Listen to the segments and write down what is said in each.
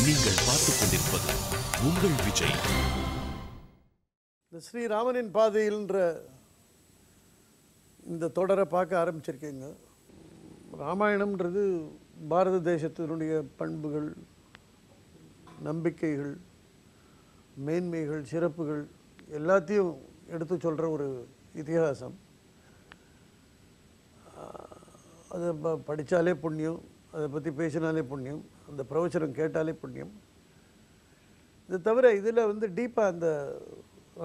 நீங்கள் பார்த்துக் கொண்டிருப்பது உங்கள் விஜய். இந்த ஸ்ரீராமனின் பாதையில்ன்ற இந்த தொடரை பார்க்க ஆரம்பிச்சிருக்கீங்க. ராமாயணம்ன்றது பாரத தேசத்தினுடைய பண்புகள், நம்பிக்கைகள், மேன்மைகள், சிறப்புகள் எல்லாத்தையும் எடுத்து சொல்கிற ஒரு இதிகாசம். அதை படித்தாலே புண்ணியம், அதை பற்றி பேசினாலே புண்ணியம், அந்த பிரவச்சனம் கேட்டாலே புண்ணியம். இது தவிர இதில் டீப்பாக அந்த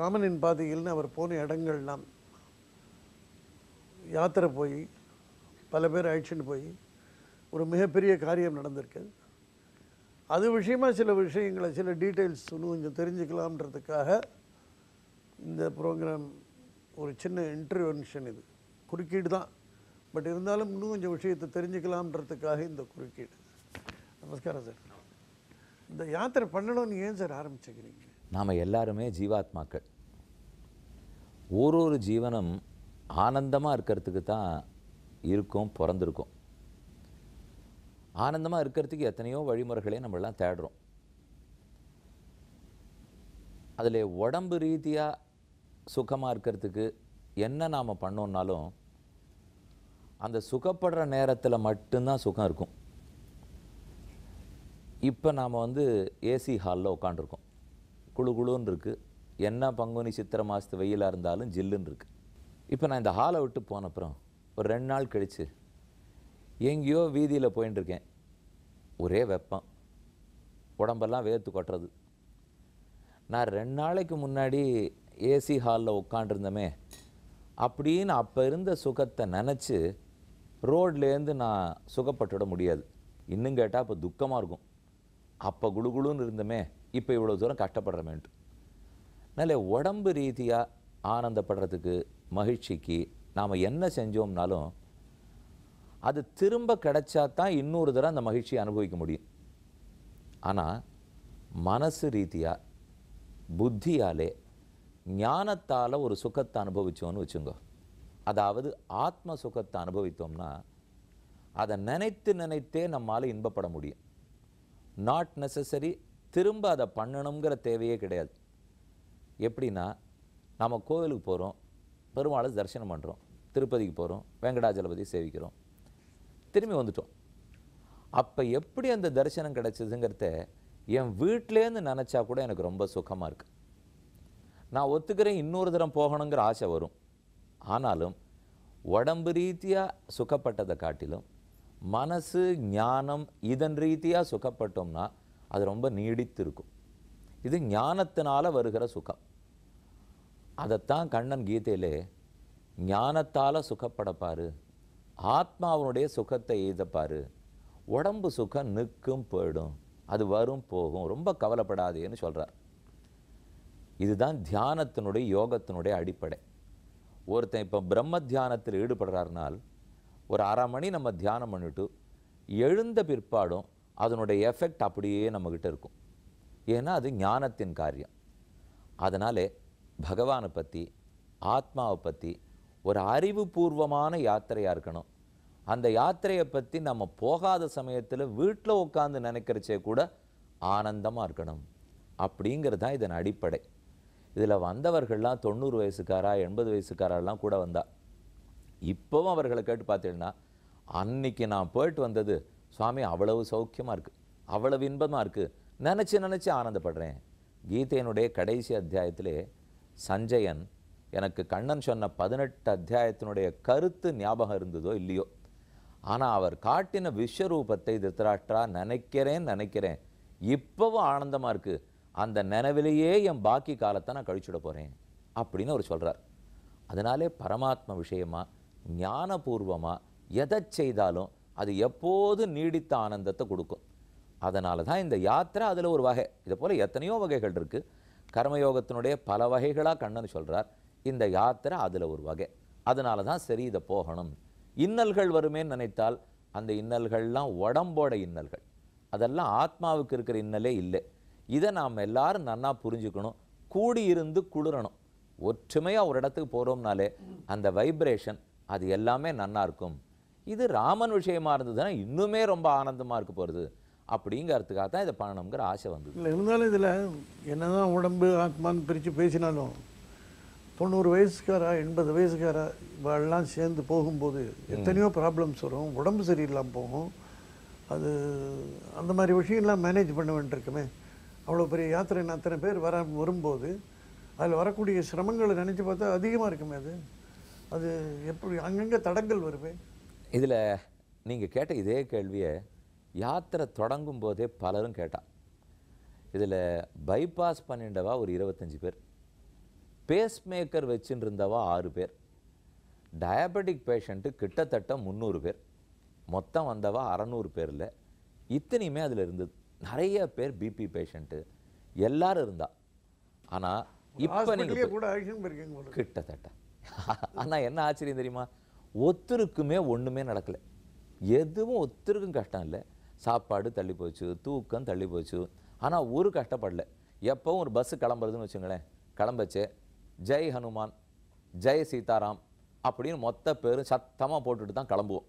ராமனின் பாதையில்னு அவர் போன இடங்கள்லாம் யாத்திரை போய் பல பேர் அழைச்சிட்டு போய் ஒரு மிகப்பெரிய காரியம் நடந்திருக்கு. அது விஷயமாக சில விஷயங்களை, சில டீட்டெயில்ஸ் இன்னும் கொஞ்சம் தெரிஞ்சுக்கலாம்ன்றதுக்காக இந்த ப்ரோக்ராம் ஒரு சின்ன இன்டர்வென்ஷன். இது குறுக்கீடு தான், பட் இருந்தாலும் இன்னும் கொஞ்சம் விஷயத்தை தெரிஞ்சுக்கலாம்ன்றதுக்காக இந்த குறுக்கீடு. நமஸ்காரம் சார். இந்த யாத்திரை பண்ணணும்னு ஏன் சார் ஆரம்பிச்சுக்கிறீங்க? நாம் எல்லாருமே ஜீவாத்மாக்கள். ஒரு ஜீவனம் ஆனந்தமாக இருக்கிறதுக்கு தான் இருக்கும், பிறந்திருக்கும். ஆனந்தமாக இருக்கிறதுக்கு எத்தனையோ வழிமுறைகளே நம்மளாம் தேடுறோம். அதில் உடம்பு ரீதியாக சுகமாக இருக்கிறதுக்கு என்ன நாம் பண்ணோன்னாலும் அந்த சுகப்படுற நேரத்தில் மட்டும்தான் சுகம் இருக்கும். இப்போ நாம் ஏசி ஹாலில் உட்காண்டிருக்கோம். குழு குழுன்னு இருக்குது. என்ன பங்குனி சித்திரை மாதத்து வெயிலாக இருந்தாலும் ஜில்லுன்னு இருக்குது. இப்போ நான் இந்த ஹாலை விட்டு போனப்புறம் ஒரு 2 நாள் கழித்து எங்கேயோ வீதியில் போயின்னு இருக்கேன். ஒரே வெப்பம், உடம்பெல்லாம் வேர்த்து கொட்டுறது. நான் 2 நாளைக்கு முன்னாடி ஏசி ஹாலில் உட்காண்டிருந்தமே அப்படின்னு அப்போ இருந்த சுகத்தை நினச்சி ரோட்லேருந்து நான் சுகப்பட்டுவிட முடியாது. இன்னும் கேட்டால் இப்போ துக்கமாக இருக்கும். அப்போ குழுகுழுன்னு இருந்தமே, இப்போ இவ்வளோ தூரம் கஷ்டப்படுறமேன்ட்டு. அதனால் உடம்பு ரீதியாக ஆனந்தப்படுறதுக்கு, மகிழ்ச்சிக்கு நாம் என்ன செஞ்சோம்னாலும் அது திரும்ப கிடைச்சா தான் இன்னொரு தடவை அந்த மகிழ்ச்சியை அனுபவிக்க முடியும். ஆனால் மனசு ரீதியாக, புத்தியாலே, ஞானத்தால் ஒரு சுகத்தை அனுபவித்தோன்னு வச்சுங்க. அதாவது ஆத்ம சுகத்தை அனுபவித்தோம்னா அதை நினைத்தே நம்மால் இன்பப்பட முடியும். நாட் நெசசரி திரும்ப அதை பண்ணணுங்கிற தேவையே கிடையாது. எப்படின்னா, நம்ம கோவிலுக்கு போகிறோம், பெருமாளை தரிசனம் பண்ணுறோம், திருப்பதிக்கு போகிறோம், வெங்கடாஜலபதி சேவிக்கிறோம், திரும்பி வந்துட்டோம். அப்போ எப்படி அந்த தரிசனம் கிடைச்சதுங்கிறத என் வீட்டிலேருந்து நினச்சா கூட எனக்கு ரொம்ப சுகமாக இருக்குது. நான் ஒத்துக்கிறேன், இன்னொரு தரம் போகணுங்கிற ஆசை வரும். ஆனாலும் உடம்பு ரீதியாக சுகப்பட்டதை காட்டிலும் மனசு, ஞானம் இதன் ரீதியாக சுகப்பட்டோம்னா அது ரொம்ப நீடித்து இருக்கும். இது ஞானத்தினால வருகிற சுகம். அதைத்தான் கண்ணன் கீதையிலே ஞானத்தால் சுகப்படப்பாரு, ஆத்மாவனுடைய சுகத்தை எய்தப்பாரு, உடம்பு சுகம் நிற்கும் போயிடும், அது வரும் போகும், ரொம்ப கவலைப்படாதேன்னு சொல்கிறார். இதுதான் தியானத்தினுடைய, யோகத்தினுடைய அடிப்படை. ஒருத்தன் இப்போ பிரம்ம தியானத்தில் ஈடுபடுறாருனால் ஒரு 1/2 மணி நம்ம தியானம் பண்ணிவிட்டு எழுந்த பிற்பாடும் அதனுடைய எஃபெக்ட் அப்படியே நம்மக்கிட்ட இருக்கும். ஏன்னா அது ஞானத்தின் காரியம். அதனாலே பகவானை பற்றி, ஆத்மாவை பற்றி ஒரு அறிவுபூர்வமான யாத்திரையாக இருக்கணும். அந்த யாத்திரையை பற்றி நம்ம போகாத சமயத்தில் வீட்டில் உட்காந்து நினைக்கிறச்சே கூட ஆனந்தமாக இருக்கணும். அப்படிங்கிறது தான் இதன் அடிப்படை. இதில் வந்தவர்கள்லாம் 90 வயசுக்காரா 80 வயசுக்காரெல்லாம் கூட வந்தா. இப்போவும் அவர்களை கேட்டு பார்த்தீங்கன்னா, அன்னைக்கு நான் போயிட்டு வந்தது சுவாமி அவ்வளவு சௌக்கியமாக இருக்குது, அவ்வளவு இன்பமாக இருக்குது, நினச்சி ஆனந்தப்படுறேன். கீதையினுடைய கடைசி அத்தியாயத்திலே சஞ்சயன் எனக்கு கண்ணன் சொன்ன 18 அத்தியாயத்தினுடைய கருத்து ஞாபகம் இருந்ததோ இல்லையோ, ஆனால் அவர் காட்டின விஸ்வரூபத்தை திருத்தராஷ்டிரா நினைக்கிறேன், இப்போவும் ஆனந்தமாக இருக்குது, அந்த நினைவிலேயே என் பாக்கி காலத்தை நான் கழிச்சுட போகிறேன் அப்படின்னு அவர் சொல்கிறார். அதனாலே பரமாத்ம விஷயமாக, ஞானபூர்வமாக எதை செய்தாலும் அது எப்போது நீடித்த ஆனந்தத்தை கொடுக்கும். அதனால தான் இந்த யாத்திரை அதில் ஒரு வகை. இதை போல் எத்தனையோ வகைகள் இருக்குது. கர்மயோகத்தினுடைய பல வகைகளாக கண்ணன் சொல்கிறார். இந்த யாத்திரை அதில் ஒரு வகை. அதனால தான் சரி, இதை போகணும். இன்னல்கள் வருமேன்னு நினைத்தால் அந்த இன்னல்கள்லாம் உடம்போட இன்னல்கள், அதெல்லாம் ஆத்மாவுக்கு இருக்கிற இன்னலே இல்லை. இதை நாம் எல்லாரும் நன்னா புரிஞ்சுக்கணும். கூடியிருந்து குளிரணும். ஒற்றுமையாக ஒரு இடத்துக்கு போகிறோம்னாலே அந்த வைப்ரேஷன் அது எல்லாமே நன்னா இருக்கும். இது ராமன் விஷயமா இருந்ததுன்னா இன்னுமே ரொம்ப ஆனந்தமாக இருக்க போகிறது. அப்படிங்கிறதுக்காக தான் இதை பண்ணணுங்கிற ஆசை வந்தது. இல்லை இருந்தாலும் இதில் என்னதான் உடம்பு ஆத்மான்னு பிரித்து பேசினாலும் 90 வயசுக்காரா 80 வயசுக்காரா இவெல்லாம் சேர்ந்து போகும்போது எத்தனையோ ப்ராப்ளம்ஸ் வரும், உடம்பு சரியில்லாமல் போகும். அது அந்த மாதிரி விஷயம்லாம் மேனேஜ் பண்ண வேண்டியிருக்குமே. அவ்வளோ பெரிய யாத்திரை அத்தனை பேர் வரும்போது அதில் வரக்கூடிய சிரமங்களை நினச்சி பார்த்தா அதிகமாக இருக்குமே. அது எப்படி அங்கங்கே தடங்கள் வருமே. இதில் நீங்கள் கேட்ட இதே கேள்வியை யாத்திரை தொடங்கும் போதே பலரும் கேட்டா. இதில் பைபாஸ் பண்ணிண்டவா ஒரு 25 பேர், பேஸ்மேக்கர் வச்சுட்டு இருந்தவா 6 பேர், டயபெட்டிக் பேஷண்ட்டு கிட்டத்தட்ட 300 பேர், மொத்தம் வந்தவா 600 பேரில் இத்தனையுமே அதில் இருந்தது. நிறைய பேர் பிபி பேஷண்ட்டு எல்லாரும் இருந்தா. ஆனால் இப்போ நீங்கள் கூட போயிருக்கீங்க கிட்டத்தட்ட. ஆனால் என்ன ஆச்சரியம் தெரியுமா, ஒருத்தருக்குமே ஒன்றுமே நடக்கலை. எதுவும் ஒருத்தருக்கும் கஷ்டம் இல்லை. சாப்பாடு தள்ளி போச்சு, தூக்கம் தள்ளி போச்சு. ஆனால் ஒரு கஷ்டப்படலை. எப்போவும் ஒரு பஸ்ஸு கிளம்புறதுன்னு வச்சுங்களேன், கிளம்பச்சே ஜெய் ஹனுமான் ஜெய் சீதாராம் அப்படின்னு மொத்த பேரும் சத்தமாக போட்டுட்டு தான் கிளம்புவோம்.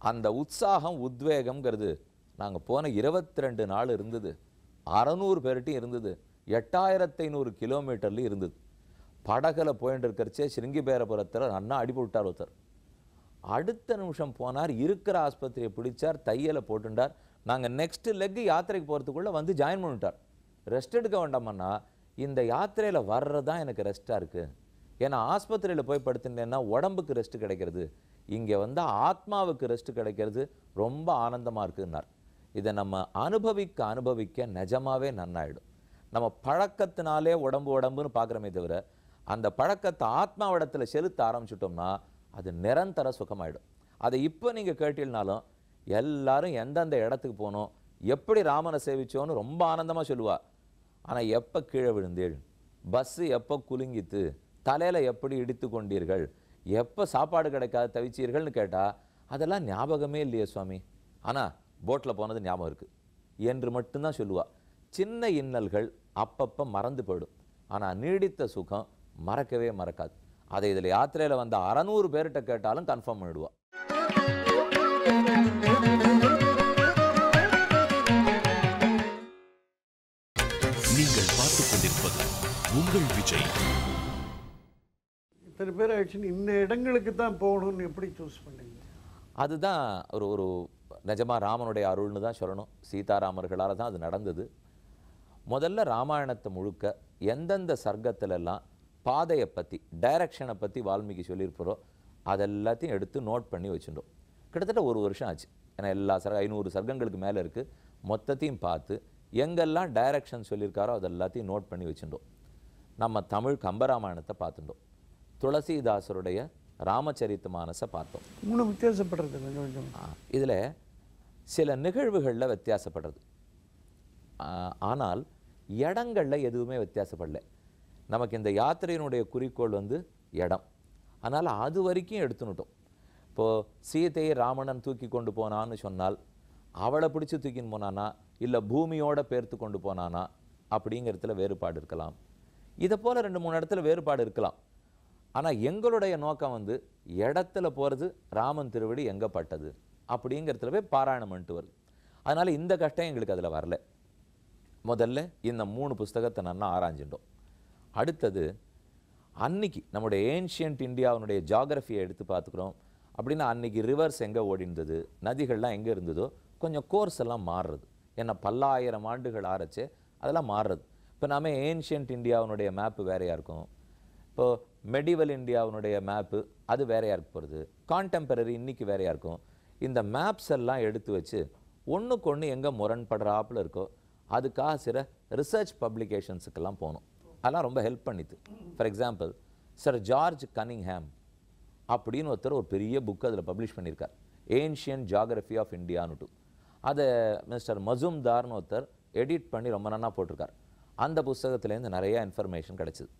அந்த உற்சாகம் உத்வேகம்ங்கிறது நாங்கள் போன 22 நாள் இருந்தது. 600 பேர்கிட்டையும் இருந்தது. 8500 கிலோமீட்டர்லையும் இருந்தது. படகுல போயிட்டு இருக்கிறச்சே ஸ்ருங்கிபேரபுரத்தில் அண்ணா அடிபட்டார் ஒருத்தர். அடுத்த நிமிஷம் போனார், இருக்கிற ஆஸ்பத்திரியை பிடிச்சார், தையலை போட்டுட்டார். நாங்கள் நெக்ஸ்ட் லெக் யாத்திரைக்கு போகிறதுக்குள்ளே வந்து ஜாயின் பண்ணிட்டார். ரெஸ்ட் எடுக்க வேண்டாமன்னா இந்த யாத்திரையில் வர்றது தான் எனக்கு ரெஸ்ட்டாக இருக்குது. ஏன்னா ஆஸ்பத்திரியில் போய் படுத்துட்டேன்னா உடம்புக்கு ரெஸ்ட் கிடைக்கிறது, இங்கே வந்து ஆத்மாவுக்கு ரெஸ்ட் கிடைக்கிறது, ரொம்ப ஆனந்தமாக இருக்குன்னார். இதை நம்ம அனுபவிக்க நிஜமாவே நன்னாயிடும். நம்ம பழக்கத்தினாலே உடம்புன்னு பார்க்குறோமே தவிர அந்த பழக்கத்தை ஆத்மாவிடத்தில் செலுத்த ஆரம்பிச்சிட்டோம்னா அது நிரந்தர சுகமாயிடும். அதை இப்போ நீங்கள் கேட்டீங்கனாலும் எல்லாரும் எந்தெந்த இடத்துக்கு போனோம், எப்படி ராமனை சேவிச்சோன்னு ரொம்ப ஆனந்தமாக சொல்லுவா. ஆனால் எப்போ கீழே விழுந்தீள், பஸ்ஸு எப்போ குலுங்கித்து, தலையில் எப்படி இடித்து கொண்டீர்கள், எப்போ சாப்பாடு கிடைக்காது தவிச்சீர்கள்னு கேட்டால் அதெல்லாம் ஞாபகமே இல்லையே சுவாமி, ஆனால் போட்டில் போனது ஞாபகம் இருக்குது என்று மட்டும்தான் சொல்லுவா. சின்ன இன்னல்கள் அப்பப்போ மறந்து போயிடும், ஆனால் நீடித்த சுகம் மறக்கவே மறக்காது. அதை இதில் யாத்திரையில் வந்த 600 பேர்கிட்ட கேட்டாலும் கன்ஃபார்ம் பண்ணிடுவா. நீங்கள் பார்த்துக் கொண்டிருப்பது உங்கள் விஜய். இத்தனை பேர் ஆயிடுச்சுன்னு இந்த இடங்களுக்கு தான் போகணும்னு எப்படி சூஸ் பண்ணீங்க? அதுதான் ஒரு நிஜமாக ராமனுடைய அருள்னு தான் சொல்லணும். சீதாராமர்களால் தான் அது நடந்தது. முதல்ல ராமாயணத்தை முழுக்க எந்தெந்த சர்க்கத்திலெல்லாம் பாதையை பற்றி டைரக்ஷனை பற்றி வால்மீகி சொல்லியிருப்போம் அதெல்லாத்தையும் எடுத்து நோட் பண்ணி வச்சுட்டோம். கிட்டத்தட்ட ஒரு வருஷம் ஆச்சு. ஏன்னா எல்லா 500 சர்க்கங்களுக்கு மேலே இருக்குது. மொத்தத்தையும் பார்த்து எங்கெல்லாம் டைரக்ஷன் சொல்லியிருக்காரோ அதெல்லாத்தையும் நோட் பண்ணி வச்சுட்டோம். நம்ம தமிழ் கம்பராமாயணத்தை பார்த்துட்டோம். துளசிதாசருடைய ராமச்சரித்த மானஸை பார்த்தோம். இன்னும் வித்தியாசப்படுறது கொஞ்சம் கொஞ்சம். இதில் சில நிகழ்வுகளில் வித்தியாசப்படுறது, ஆனால் இடங்களில் எதுவுமே வித்தியாசப்படலை. நமக்கு இந்த யாத்திரையினுடைய குறிக்கோள் வந்து இடம். அதனால் அது வரைக்கும் எடுத்துனுட்டோம். இப்போது சீதையை ராவணன் தூக்கி கொண்டு போனான்னு சொன்னால் அவளை பிடிச்சி தூக்கின்னு போனானா இல்லை பூமியோட பேர்த்து கொண்டு போனானா அப்படிங்கிறதுல வேறுபாடு இருக்கலாம். இதை போல் 2-3 இடத்துல வேறுபாடு இருக்கலாம். ஆனால் எங்களுடைய நோக்கம் வந்து இடத்துல போகிறது ராமன் திருவடி எங்கே பட்டது அப்படிங்கிறதுல போய் பாராயணம் பண்ணிட்டு வருது. அதனால் இந்த கஷ்டம் எங்களுக்கு அதில் வரல. முதல்ல இந்த 3 புஸ்தகத்தை நல்லா ஆராய்ஞ்சிட்டோம். அடுத்தது அன்னைக்கு நம்முடைய ஏன்ஷியன்ட் இந்தியாவினுடைய ஜாகிரஃபியை எடுத்து பார்த்துக்கிறோம். அப்படின்னா அன்றைக்கி ரிவர்ஸ் எங்கே ஓடிந்தது, நதிகள்லாம் எங்கே இருந்ததோ கொஞ்சம் கோர்ஸ் எல்லாம் மாறுறது. ஏன்னா பல்லாயிரம் ஆண்டுகள் ஆரச்சு அதெல்லாம் மாறுறது. இப்போ நாம ஏன்ஷியன்ட் இந்தியாவினுடைய மேப்பு வேறையாக இருக்கும். இப்போது மெடிவல் இந்தியாவினுடைய மேப்பு அது வேறையாக இருக்க போகிறது. கான்டெம்பரரி இன்றைக்கி வேறையாக இருக்கும். இந்த மேப்ஸ் எல்லாம் எடுத்து வச்சு ஒன்றுக்கு ஒன்று எங்கே முரண்படுறாப்புல இருக்கோ அதுக்காக சில ரிசர்ச் பப்ளிகேஷன்ஸுக்கெல்லாம் போகணும். அதெல்லாம் ரொம்ப ஹெல்ப் பண்ணிது. For example sir George Cunningham அப்படின்னு ஒருத்தர் ஒரு பெரிய புக் அதில் பப்ளிஷ் பண்ணியிருக்கார், ஏன்ஷியன்ட் ஜியாகிரஃபி ஆஃப் இந்தியான்னுட்டு. அதை மிஸ்டர் மசூம்தார்னு ஒருத்தர் எடிட் பண்ணி ரொம்ப நன்னா போட்டிருக்கார். அந்த புஸ்தகத்துலேருந்து நிறைய இன்ஃபர்மேஷன் கிடச்சிது.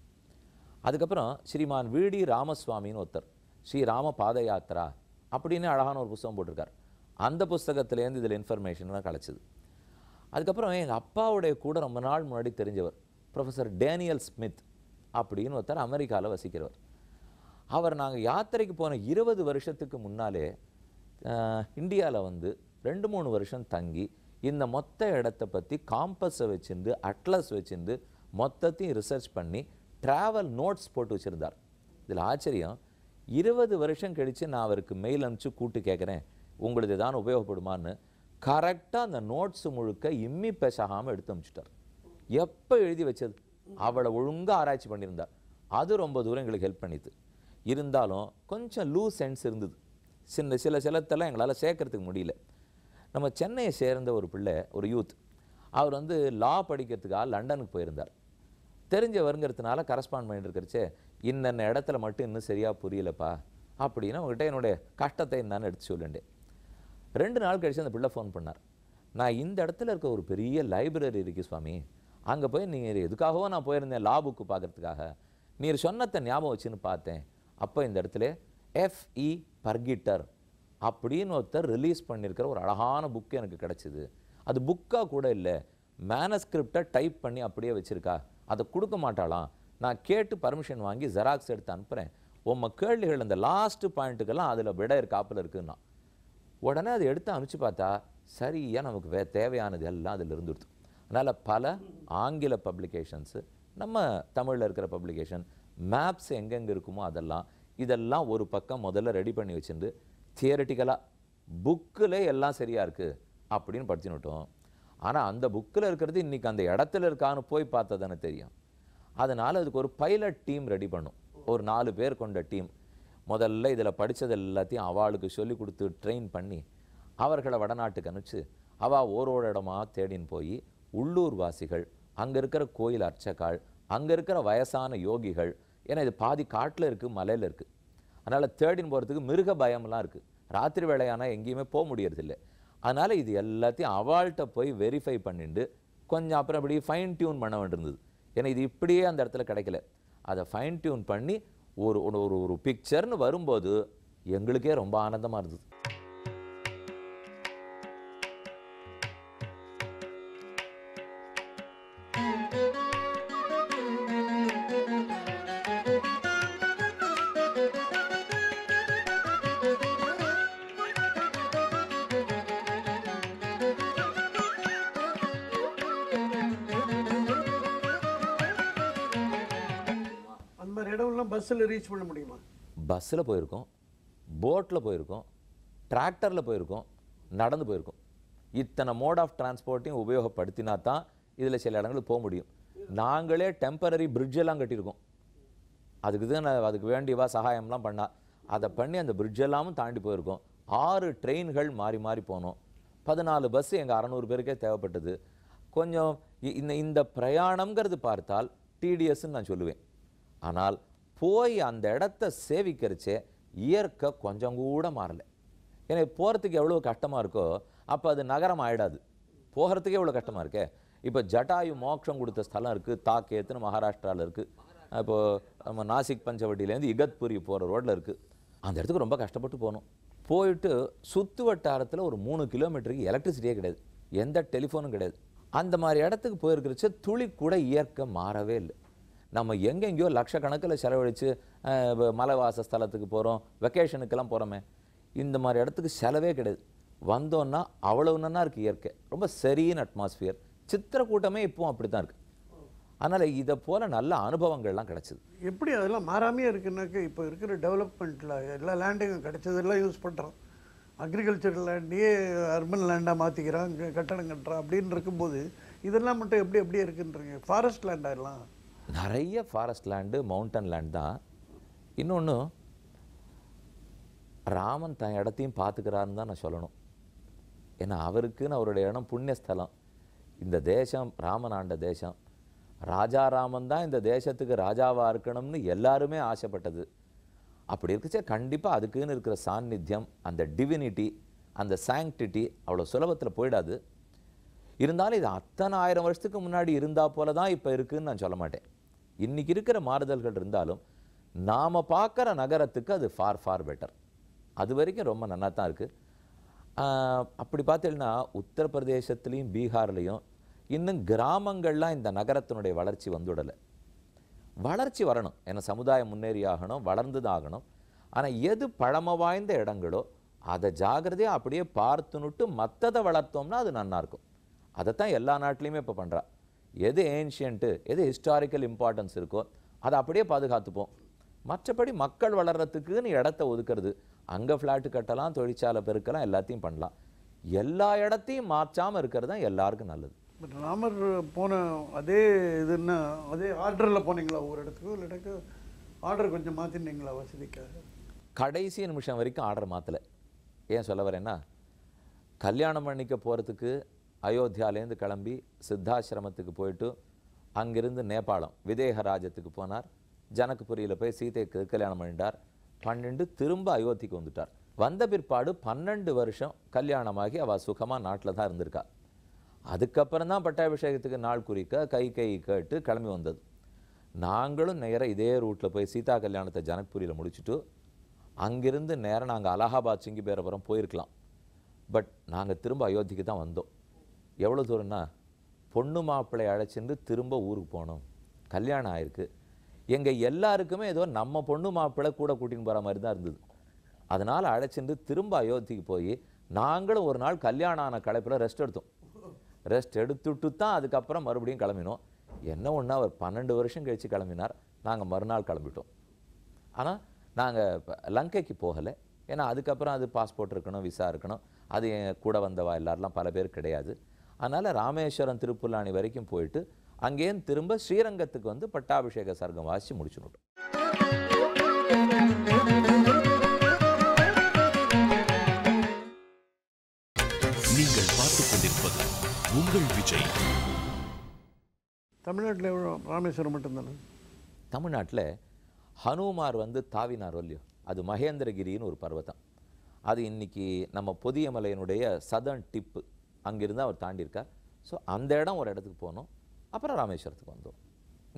அதுக்கப்புறம் ஸ்ரீமான் விடி ராமசுவாமின்னு ஒருத்தர் ஸ்ரீராம பாத யாத்திரா அப்படின்னு அழகான ஒரு புஸ்தகம் போட்டிருக்கார். அந்த புஸ்தகத்துலேருந்து இதில் இன்ஃபர்மேஷன்லாம் கிடச்சிது. அதுக்கப்புறம் எங்கள் அப்பாவுடைய கூட ரொம்ப நாள் முன்னாடி தெரிஞ்சவர் ப்ரொஃபஸர் டேனியல் ஸ்மித் அப்படின்னு ஒருத்தர் அமெரிக்காவில் வசிக்கிறவர். அவர் நாங்கள் யாத்திரைக்கு போன 20 வருஷத்துக்கு முன்னாலே இந்தியாவில் வந்து 2-3 வருஷம் தங்கி இந்த மொத்த இடத்தை பற்றி காம்பஸை வச்சுருந்து அட்லஸ் வச்சுருந்து மொத்தத்தையும் ரிசர்ச் பண்ணி ட்ராவல் நோட்ஸ் போட்டு வச்சுருந்தார். இதில் ஆச்சரியம், 20 வருஷம் கழித்து நான் அவருக்கு மெயில் அனுப்பிச்சு கூப்பிட்டு கேட்குறேன் உங்களுக்கு தான் உபயோகப்படுமான்னு. கரெக்டாக அந்த நோட்ஸ் முழுக்க இம்மி பேசாகாமல் எடுத்து அனுப்பிச்சிட்டார். எப்போ எழுதி வச்சது, அவளை ஒழுங்காக ஆராய்ச்சி பண்ணியிருந்தார். அது ரொம்ப தூரம் எங்களுக்கு ஹெல்ப் பண்ணிது. இருந்தாலும் கொஞ்சம் லூஸ் சென்ஸ் இருந்தது. சில சிலத்தெல்லாம் எங்களால் சேர்க்கறதுக்கு முடியல. நம்ம சென்னையை சேர்ந்த ஒரு பிள்ளை, ஒரு யூத், அவர் வந்து லா படிக்கிறதுக்காக லண்டனுக்கு போயிருந்தார். தெரிஞ்சவருங்கிறதுனால கரஸ்பாண்ட் பண்ணிட்டு இருக்கிறச்சே இன்னென்ன இடத்துல மட்டும் இன்னும் சரியாக புரியலப்பா அப்படின்னு அவங்ககிட்ட என்னுடைய கஷ்டத்தை என்னன்னு எடுத்து சொல்லுண்டேன். 2 நாள் கழிச்சு அந்த பிள்ளை ஃபோன் பண்ணார். நான் இந்த இடத்துல இருக்க ஒரு பெரிய லைப்ரரி இருக்கு சுவாமி, அங்கே போய் நீங்கள் எதுக்காகவோ நான் போயிருந்தேன் லா புக்கு பார்க்கறதுக்காக, நீர் சொன்னத்தை ஞாபகம் வச்சுன்னு பார்த்தேன். அப்போ இந்த இடத்துல F.E. பர்கிட்டர் அப்படின்னு ஒருத்தர் ரிலீஸ் பண்ணியிருக்கிற ஒரு அழகான புக்கு எனக்கு கிடச்சிது. அது புக்காக கூட இல்லை, மேனஸ்கிரிப்டை டைப் பண்ணி அப்படியே வச்சுருக்கா, அதை கொடுக்க மாட்டாளாம். நான் கேட்டு பர்மிஷன் வாங்கி ஜெராக்ஸ் எடுத்து அனுப்புகிறேன். உங்கள் கேள்விகள் அந்த லாஸ்ட்டு பாயிண்ட்டுக்கெல்லாம் அதில் விட காப்பில் இருக்குன்னா உடனே அதை எடுத்து அனுப்பிச்சு பார்த்தா சரியாக நமக்கு தேவையானது எல்லாம் அதில் இருந்துடுது. அதனால் பல ஆங்கில பப்ளிகேஷன்ஸு, நம்ம தமிழில் இருக்கிற பப்ளிகேஷன், மேப்ஸ் எங்கெங்கே இருக்குமோ இதெல்லாம் ஒரு பக்கம் முதல்ல ரெடி பண்ணி வச்சுருந்து தியரட்டிக்கலாக புக்கில் எல்லாம் சரியாக இருக்குது அப்படின்னு படிச்சுன்னுட்டோம். ஆனால் அந்த புக்கில் இருக்கிறது இன்றைக்கி அந்த இடத்துல இருக்கான்னு போய் பார்த்தா தானே தெரியும். அதனால் அதுக்கு ஒரு பைலட் டீம் ரெடி பண்ணும், ஒரு 4 பேர் கொண்ட டீம். முதல்ல இதில் படித்தது எல்லாத்தையும் அவளுக்கு சொல்லி கொடுத்து ட்ரெயின் பண்ணி அவர்களை வடநாட்டுக்கு அனுப்பிச்சு அவள் ஓரோட இடமா தேடின்னு போய் உள்ளூர் வாசிகள், அங்கே இருக்கிற கோயில் அர்ச்சகாள், அங்கே இருக்கிற வயசான யோகிகள், ஏன்னா இது பாதி காட்டில் இருக்குது மலையில் இருக்குது, அதனால் தேடின்னு போகிறதுக்கு மிருக பயம்லாம் இருக்குது, ராத்திரி வேளையானால் எங்கேயுமே போக முடியறதில்லை. அதனால் இது எல்லாத்தையும் அவள்கிட்ட போய் வெரிஃபை பண்ணிட்டு கொஞ்சம் அப்புறம் அப்படி ஃபைன் டியூன் பண்ண வேண்டியிருந்தது. ஏன்னா இது இப்படியே அந்த இடத்துல கிடைக்கல. அதை ஃபைன் டியூன் பண்ணி ஒரு ஒரு ஒரு பிக்சர்னு வரும்போது எங்களுக்கே ரொம்ப ஆனந்தமாக இருந்தது. பஸ்ஸில் ரீச் பண்ண முடியுமா? பஸ்ஸில் போயிருக்கோம், போட்டில் போயிருக்கோம், டிராக்டரில் போயிருக்கோம், நடந்து போயிருக்கோம். இத்தனை மோட் ஆஃப் டிரான்ஸ்போர்ட்டையும் உபயோகப்படுத்தினா தான் இதில் சில இடங்களுக்கு போக முடியும். நாங்களே டெம்பரரி பிரிட்ஜெல்லாம் கட்டியிருக்கோம். அதுக்கு வேண்டியவா சகாயம்லாம் பண்ணால் அதை பண்ணி அந்த பிரிட்ஜெல்லாமும் தாண்டி போயிருக்கோம். 6 ட்ரெயின்கள் மாறி மாறி போனோம். 14 பஸ்ஸு எங்கள் 600 பேருக்கே தேவைப்பட்டது. கொஞ்சம் இந்த பிரயாணம்ங்கிறது பார்த்தால் டிடிஎஸ்ன்னு நான் சொல்லுவேன். ஆனால் போய் அந்த இடத்த சேவிக்கிறச்சே இயற்கை கொஞ்சம் கூட மாறலை. ஏன்னா போகிறதுக்கு எவ்வளோ கஷ்டமாக இருக்கோ அப்போ அது நகரம் ஆகிடாது. போகிறதுக்கே எவ்வளோ கஷ்டமாக இருக்கே. இப்போ ஜட்டாயு மோட்சம் கொடுத்த ஸ்தலம் இருக்குது, தாக்கேத்துன்னு மகாராஷ்டிராவில் இருக்குது. இப்போது நம்ம நாசிக் பஞ்சவட்டியிலேருந்து இகத்புரி போகிற ரோட்டில் இருக்குது. அந்த இடத்துக்கு ரொம்ப கஷ்டப்பட்டு போகணும். போயிட்டு சுற்று வட்டாரத்தில் ஒரு 3 கிலோமீட்டருக்கு எலக்ட்ரிசிட்டியே கிடையாது, எந்த டெலிஃபோனும் கிடையாது. அந்த மாதிரி இடத்துக்கு போயிருக்கிறச்ச துளி கூட இயற்கை மாறவே இல்லை. நம்ம எங்கெங்கேயோ லட்சக்கணக்கில் செலவழித்து மலைவாச ஸ்தலத்துக்கு போகிறோம், வெக்கேஷனுக்கெல்லாம் போகிறோமே, இந்த மாதிரி இடத்துக்கு செலவே கிடையாது. வந்தோன்னா அவ்வளவு நல்லா இருக்குது இயற்கை, ரொம்ப சரியான அட்மாஸ்பியர். சித்திரக்கூட்டமே இப்போவும் அப்படி தான் இருக்குது. அதனால் இதை போல் நல்ல அனுபவங்கள்லாம் கிடச்சிது. எப்படி அதெல்லாம் மாறாமையே இருக்குன்னாக்க இப்போ இருக்கிற டெவலப்மெண்ட்டில் எல்லா லேண்டையும் கிடைச்சதெல்லாம் யூஸ் பண்ணுறோம். அக்ரிகல்ச்சர் லேண்டையே அர்பன் லேண்டாக மாற்றிக்கிறான், கட்டடம் கட்டுறான் அப்படின்னு இருக்கும்போது இதெல்லாம் மட்டும் எப்படியே இருக்குன்றீங்க? ஃபாரஸ்ட் லேண்டாக எல்லாம் நிறைய ஃபாரஸ்ட் லேண்டு, மவுண்டன் லேண்ட் தான். இன்னொன்று, ராமன் தன் இடத்தையும் பார்த்துக்கிறாருன்னு தான் நான் சொல்லணும். ஏன்னா அவருக்குன்னு அவருடைய இடம் புண்ணியஸ்தலம். இந்த தேசம் ராமன் ஆண்ட தேசம். ராஜாராமன் தான் இந்த தேசத்துக்கு ராஜாவாக இருக்கணும்னு எல்லாருமே ஆசைப்பட்டது. அப்படி இருக்குச்சே கண்டிப்பாக அதுக்குன்னு இருக்கிற சாநித்தியம், அந்த டிவினிட்டி, அந்த சாங்டிட்டி அவ்வளோ சுலபத்தில் போயிடாது. இருந்தாலும் இது அத்தனை 1000 வருஷத்துக்கு முன்னாடி இருந்தால் போல தான் இப்போ இருக்குதுன்னு நான் சொல்ல மாட்டேன். இன்றைக்கி இருக்கிற மாறுதல்கள் இருந்தாலும் நாம் பார்க்குற நகரத்துக்கு அது ஃபார் பெட்டர். அது வரைக்கும் ரொம்ப நல்லா தான் இருக்குது. அப்படி பார்த்தீங்கன்னா உத்தரப்பிரதேசத்துலேயும் பீகார்லேயும் இன்னும் கிராமங்கள்லாம் இந்த நகரத்தினுடைய வளர்ச்சி வந்துவிடலை. வளர்ச்சி வரணும், ஏன்னா சமுதாயம் முன்னேறி ஆகணும், வளர்ந்து தான் ஆகணும். ஆனால் எது பழமை வாய்ந்த இடங்களோ அதை ஜாகிரதையாக அப்படியே பார்த்துனுட்டு மற்றதை வளர்த்தோம்னா அது நல்லாயிருக்கும். அதைத்தான் எல்லா நாட்டிலையுமே இப்போ பண்ணுறா. எது ஏன்ஷியன்ட்டு, எது ஹிஸ்டாரிக்கல் இம்பார்ட்டன்ஸ் இருக்கோ அதை அப்படியே பாதுகாத்துப்போம். மற்றபடி மக்கள் வளர்கிறதுக்குன்னு இடத்த ஒதுக்கிறது, அங்கே ஃப்ளாட்டு கட்டலாம், தொழிற்சாலை பெருக்கலாம், எல்லாத்தையும் பண்ணலாம். எல்லா இடத்தையும் மாற்றாமல் இருக்கிறது தான் எல்லாருக்கும் நல்லது. பட் ராமர் போன அதே இதுன்னா அதே ஆர்டரில் போனீங்களா ஒரு இடத்துக்கு? இல்லை இடத்துக்கு ஆர்டர் கொஞ்சம் மாற்றினீங்களா வசதிக்காக? கடைசி நிமிஷம் வரைக்கும் ஆர்டர் மாற்றலை. ஏன் சொல்ல வரேன்னா, கல்யாணம் பண்ணிக்க போகிறதுக்கு அயோத்தியாலேருந்து கிளம்பி சித்தாசிரமத்துக்கு போயிட்டு அங்கிருந்து நேபாளம் விதேகராஜத்துக்கு போனார். ஜனகபுரியில் போய் சீதைக்கு கல்யாணம் பண்ணிட்டார். 12 திரும்ப அயோத்திக்கு வந்துட்டார். வந்த பிற்பாடு 12 வருஷம் கல்யாணமாகி அவள் சுகமாக நாட்டில் தான் இருந்திருக்கா. அதுக்கப்புறம் தான் பட்டாபிஷேகத்துக்கு நாள் குறிக்க கை கேட்டு கிளம்பி வந்தது. நாங்களும் நேராக இதே ரூட்டில் போய் சீதா கல்யாணத்தை ஜனக்புரியில் முடிச்சுட்டு அங்கிருந்து நேராக நாங்கள் அலகாபாத் சிங்கிபேரபுரம் போயிருக்கலாம். பட் நாங்கள் திரும்ப அயோத்திக்கு தான் வந்தோம். எவ்வளோ தூரம்னா, பொண்ணு மாப்பிள்ளை அழைச்சிட்டு திரும்ப ஊருக்கு போனோம். கல்யாணம் ஆயிருக்கு. எங்கள் எல்லாருக்குமே ஏதோ நம்ம பொண்ணு மாப்பிள்ளை கூட கூட்டின்னு போகிற மாதிரி தான் இருந்தது. அதனால் அழைச்சிட்டு திரும்ப அயோத்திக்கு போய் நாங்களும் ஒரு நாள் கல்யாணம் ஆன களைப்பில் ரெஸ்ட் எடுத்தோம். ரெஸ்ட் எடுத்துட்டு தான் அதுக்கப்புறம் மறுபடியும் கிளம்பினோம். என்ன ஒன்றா அவர் 12 வருஷம் கழித்து கிளம்பினார். நாங்கள் மறுநாள் கிளம்பிட்டோம். ஆனால் நாங்கள் லங்கைக்கு போகலை. ஏன்னா அதுக்கப்புறம் அது பாஸ்போர்ட் இருக்கணும், விசா இருக்கணும். அது என் கூட வந்தவா எல்லாரெலாம் பல பேர் கிடையாது. அதனால் ராமேஸ்வரம் திருப்புல்லானி வரைக்கும் போயிட்டு அங்கேயும் திரும்ப ஸ்ரீரங்கத்துக்கு வந்து பட்டாபிஷேக சர்க்கம் வாசி முடிச்சுட்டோம். நீங்கள் பார்த்துக் கொண்டிருப்பது உங்கள் விஜய். தமிழ்நாட்டில் எவ்வளோ? ராமேஸ்வரம் மட்டும்தானே? தமிழ்நாட்டில் ஹனுமார் வந்து தாவினார் இல்லையோ, அது மகேந்திரகிரின்னு ஒரு பர்வதம். அது இன்றைக்கி நம்ம பொதியமலையினுடைய சதர்ன் டிப்பு, அங்கிருந்து அவர் தாண்டியிருக்கார். ஸோ அந்த இடம் ஒரு இடத்துக்கு போனோம். அப்புறம் ராமேஸ்வரத்துக்கு வந்தோம்.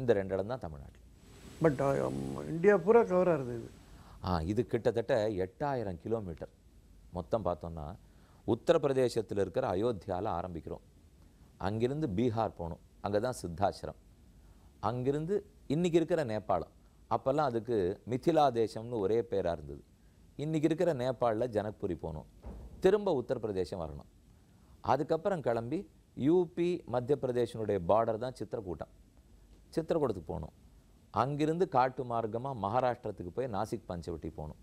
இந்த 2 இடம் தான் தமிழ்நாட்டில். பட் இந்தியா பூரா கவர் ஆகுது இது. இது கிட்டத்தட்ட 8000 கிலோமீட்டர். மொத்தம் பார்த்தோன்னா உத்தரப்பிரதேசத்தில் இருக்கிற அயோத்தியாவில் ஆரம்பிக்கிறோம். அங்கிருந்து பீகார் போகணும், அங்கே தான் சித்தாசிரம். அங்கிருந்து இன்றைக்கி இருக்கிற நேபாளம், அப்போல்லாம் அதுக்கு மிथिला தேசம்னு ஒரே பேராக இருந்தது. இன்றைக்கி இருக்கிற நேபாளில் ஜனக்புரி போகணும், திரும்ப உத்தரப்பிரதேசம் வரணும். அதுக்கப்புறம் கிளம்பி யூபி மத்திய பிரதேசனுடைய பார்டர் தான் சித்திரக்கூடத்துக்கு போகணும். அங்கிருந்து காட்டு மார்க்கமாக மகாராஷ்டிரத்துக்கு போய் நாசிக் பஞ்சவட்டி போகணும்.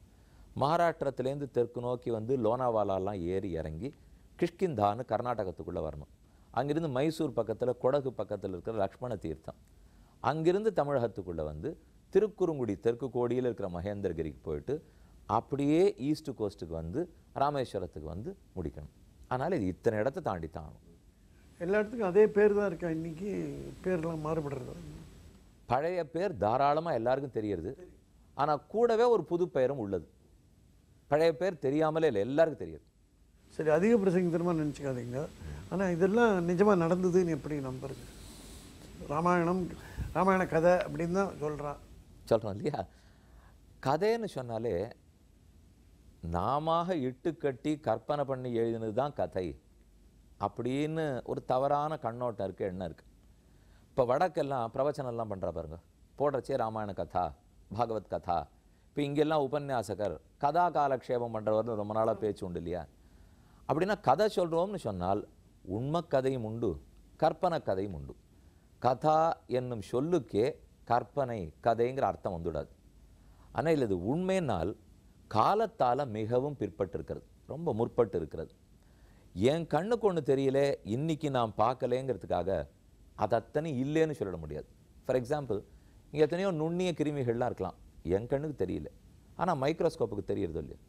மகாராஷ்டிரத்துலேருந்து தெற்கு நோக்கி வந்து லோனாவாலாலாம் ஏறி இறங்கி கிஷ்கிந்தான்னு கர்நாடகத்துக்குள்ளே வரணும். அங்கிருந்து மைசூர் பக்கத்தில் கொடகு பக்கத்தில் இருக்கிற லக்ஷ்மண தீர்த்தம். அங்கிருந்து தமிழகத்துக்குள்ளே வந்து திருக்குறுங்குடி தெற்கு கோடியில் இருக்கிற மகேந்திரகிரிக்கு போயிட்டு அப்படியே ஈஸ்ட் கோஸ்ட்டுக்கு வந்து ராமேஸ்வரத்துக்கு வந்து முடிக்கணும். அதனால் இது இத்தனை இடத்தை தாண்டி தான் ஆகும். எல்லா இடத்துக்கும் அதே பேர் தான் இருக்கா? இன்றைக்கி பேர்லாம் மாறுபடுறது. பழைய பேர் தாராளமாக எல்லாருக்கும் தெரியுது. ஆனால் கூடவே ஒரு புது பெயரும் உள்ளது. பழைய பேர் தெரியாமலே இல்லை, எல்லாருக்கும் தெரியுது. சரி, அதிக பிரசங்கத்தனமாக நினச்சிக்காதீங்க. ஆனால் இதெல்லாம் நிஜமாக நடந்ததுன்னு எப்படி நம்புறது? ராமாயண கதை அப்படின்னு தான் சொல்கிறோம் இல்லையா? கதைன்னு சொன்னாலே நாம இட்டு கட்டி கற்பனை பண்ணி எழுதினது தான் கதை அப்படின்னு ஒரு தவறான கண்ணோட்டம் இருக்குது, எண்ணம் இருக்குது. இப்போ வடக்கெல்லாம் பிரவச்சனம்லாம் பண்ணுறா பாருங்க, போடுறச்சே ராமாயண கதா, பாகவத் கதா. இப்போ இங்கெல்லாம் உபன்யாசகர் கதா காலக்ஷேபம் பண்ணுறவர்னு ரொம்ப நாளாக பேச்சு உண்டு இல்லையா? அப்படின்னா கதை சொல்கிறோம்னு சொன்னால் உண்மை கதையும் உண்டு, கற்பனை கதையும் உண்டு. கதா என்னும் சொல்லுக்கே கற்பனை கதைங்கிற அர்த்தம் வந்துவிடாது. ஆனால் இது உண்மையினால் காலத்தால் மிகவும் பிற்பட்டு இருக்கிறது, ரொம்ப முற்பட்டு இருக்கிறது. என் கண்ணுக்கு ஒன்று தெரியல, இன்றைக்கி நான் பார்க்கலேங்கிறதுக்காக அது அத்தனை இல்லைன்னு சொல்லிட முடியாது. ஃபார் எக்ஸாம்பிள், இங்கே எத்தனையோ நுண்ணிய கிருமிகள்லாம் இருக்கலாம், என் கண்ணுக்கு தெரியல, ஆனால் மைக்ரோஸ்கோப்புக்கு தெரியறது இல்லையா?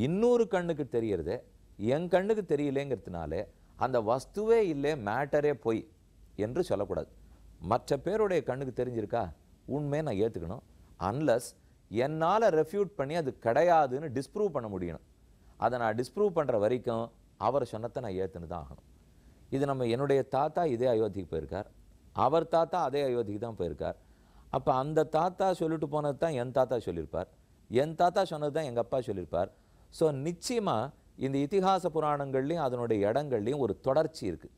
இன்னொரு கண்ணுக்கு தெரியறதே என் கண்ணுக்கு தெரியலேங்கிறதுனால அந்த வஸ்துவே இல்லை, மேட்டரே போய் என்று சொல்லக்கூடாது. மற்ற பேருடைய கண்ணுக்கு தெரிஞ்சிருக்கா, உண்மையை நான் ஏற்றுக்கணும். அன்லஸ் என்னால் ரெஃப்யூட் பண்ணி அது கிடையாதுன்னு டிஸ்ப்ரூவ் பண்ண முடியணும். அதை நான் டிஸ்ப்ரூவ் பண்ணுற வரைக்கும் அவர் சொன்னதை நான் ஏற்றுன்னு தான் ஆகணும். இது நம்ம என்னுடைய தாத்தா இதே அயோத்திக்கு போயிருக்கார், அவர் தாத்தா அதே அயோத்திக்கு தான் போயிருக்கார். அப்போ அந்த தாத்தா சொல்லிட்டு போனது தான் என் தாத்தா சொல்லியிருப்பார், என் தாத்தா சொன்னது தான் எங்கள் அப்பா சொல்லியிருப்பார். ஸோ நிச்சயமாக இந்த இதிகாச புராணங்கள்லையும் அதனுடைய இடங்கள்லையும் ஒரு தொடர்ச்சி இருக்குது.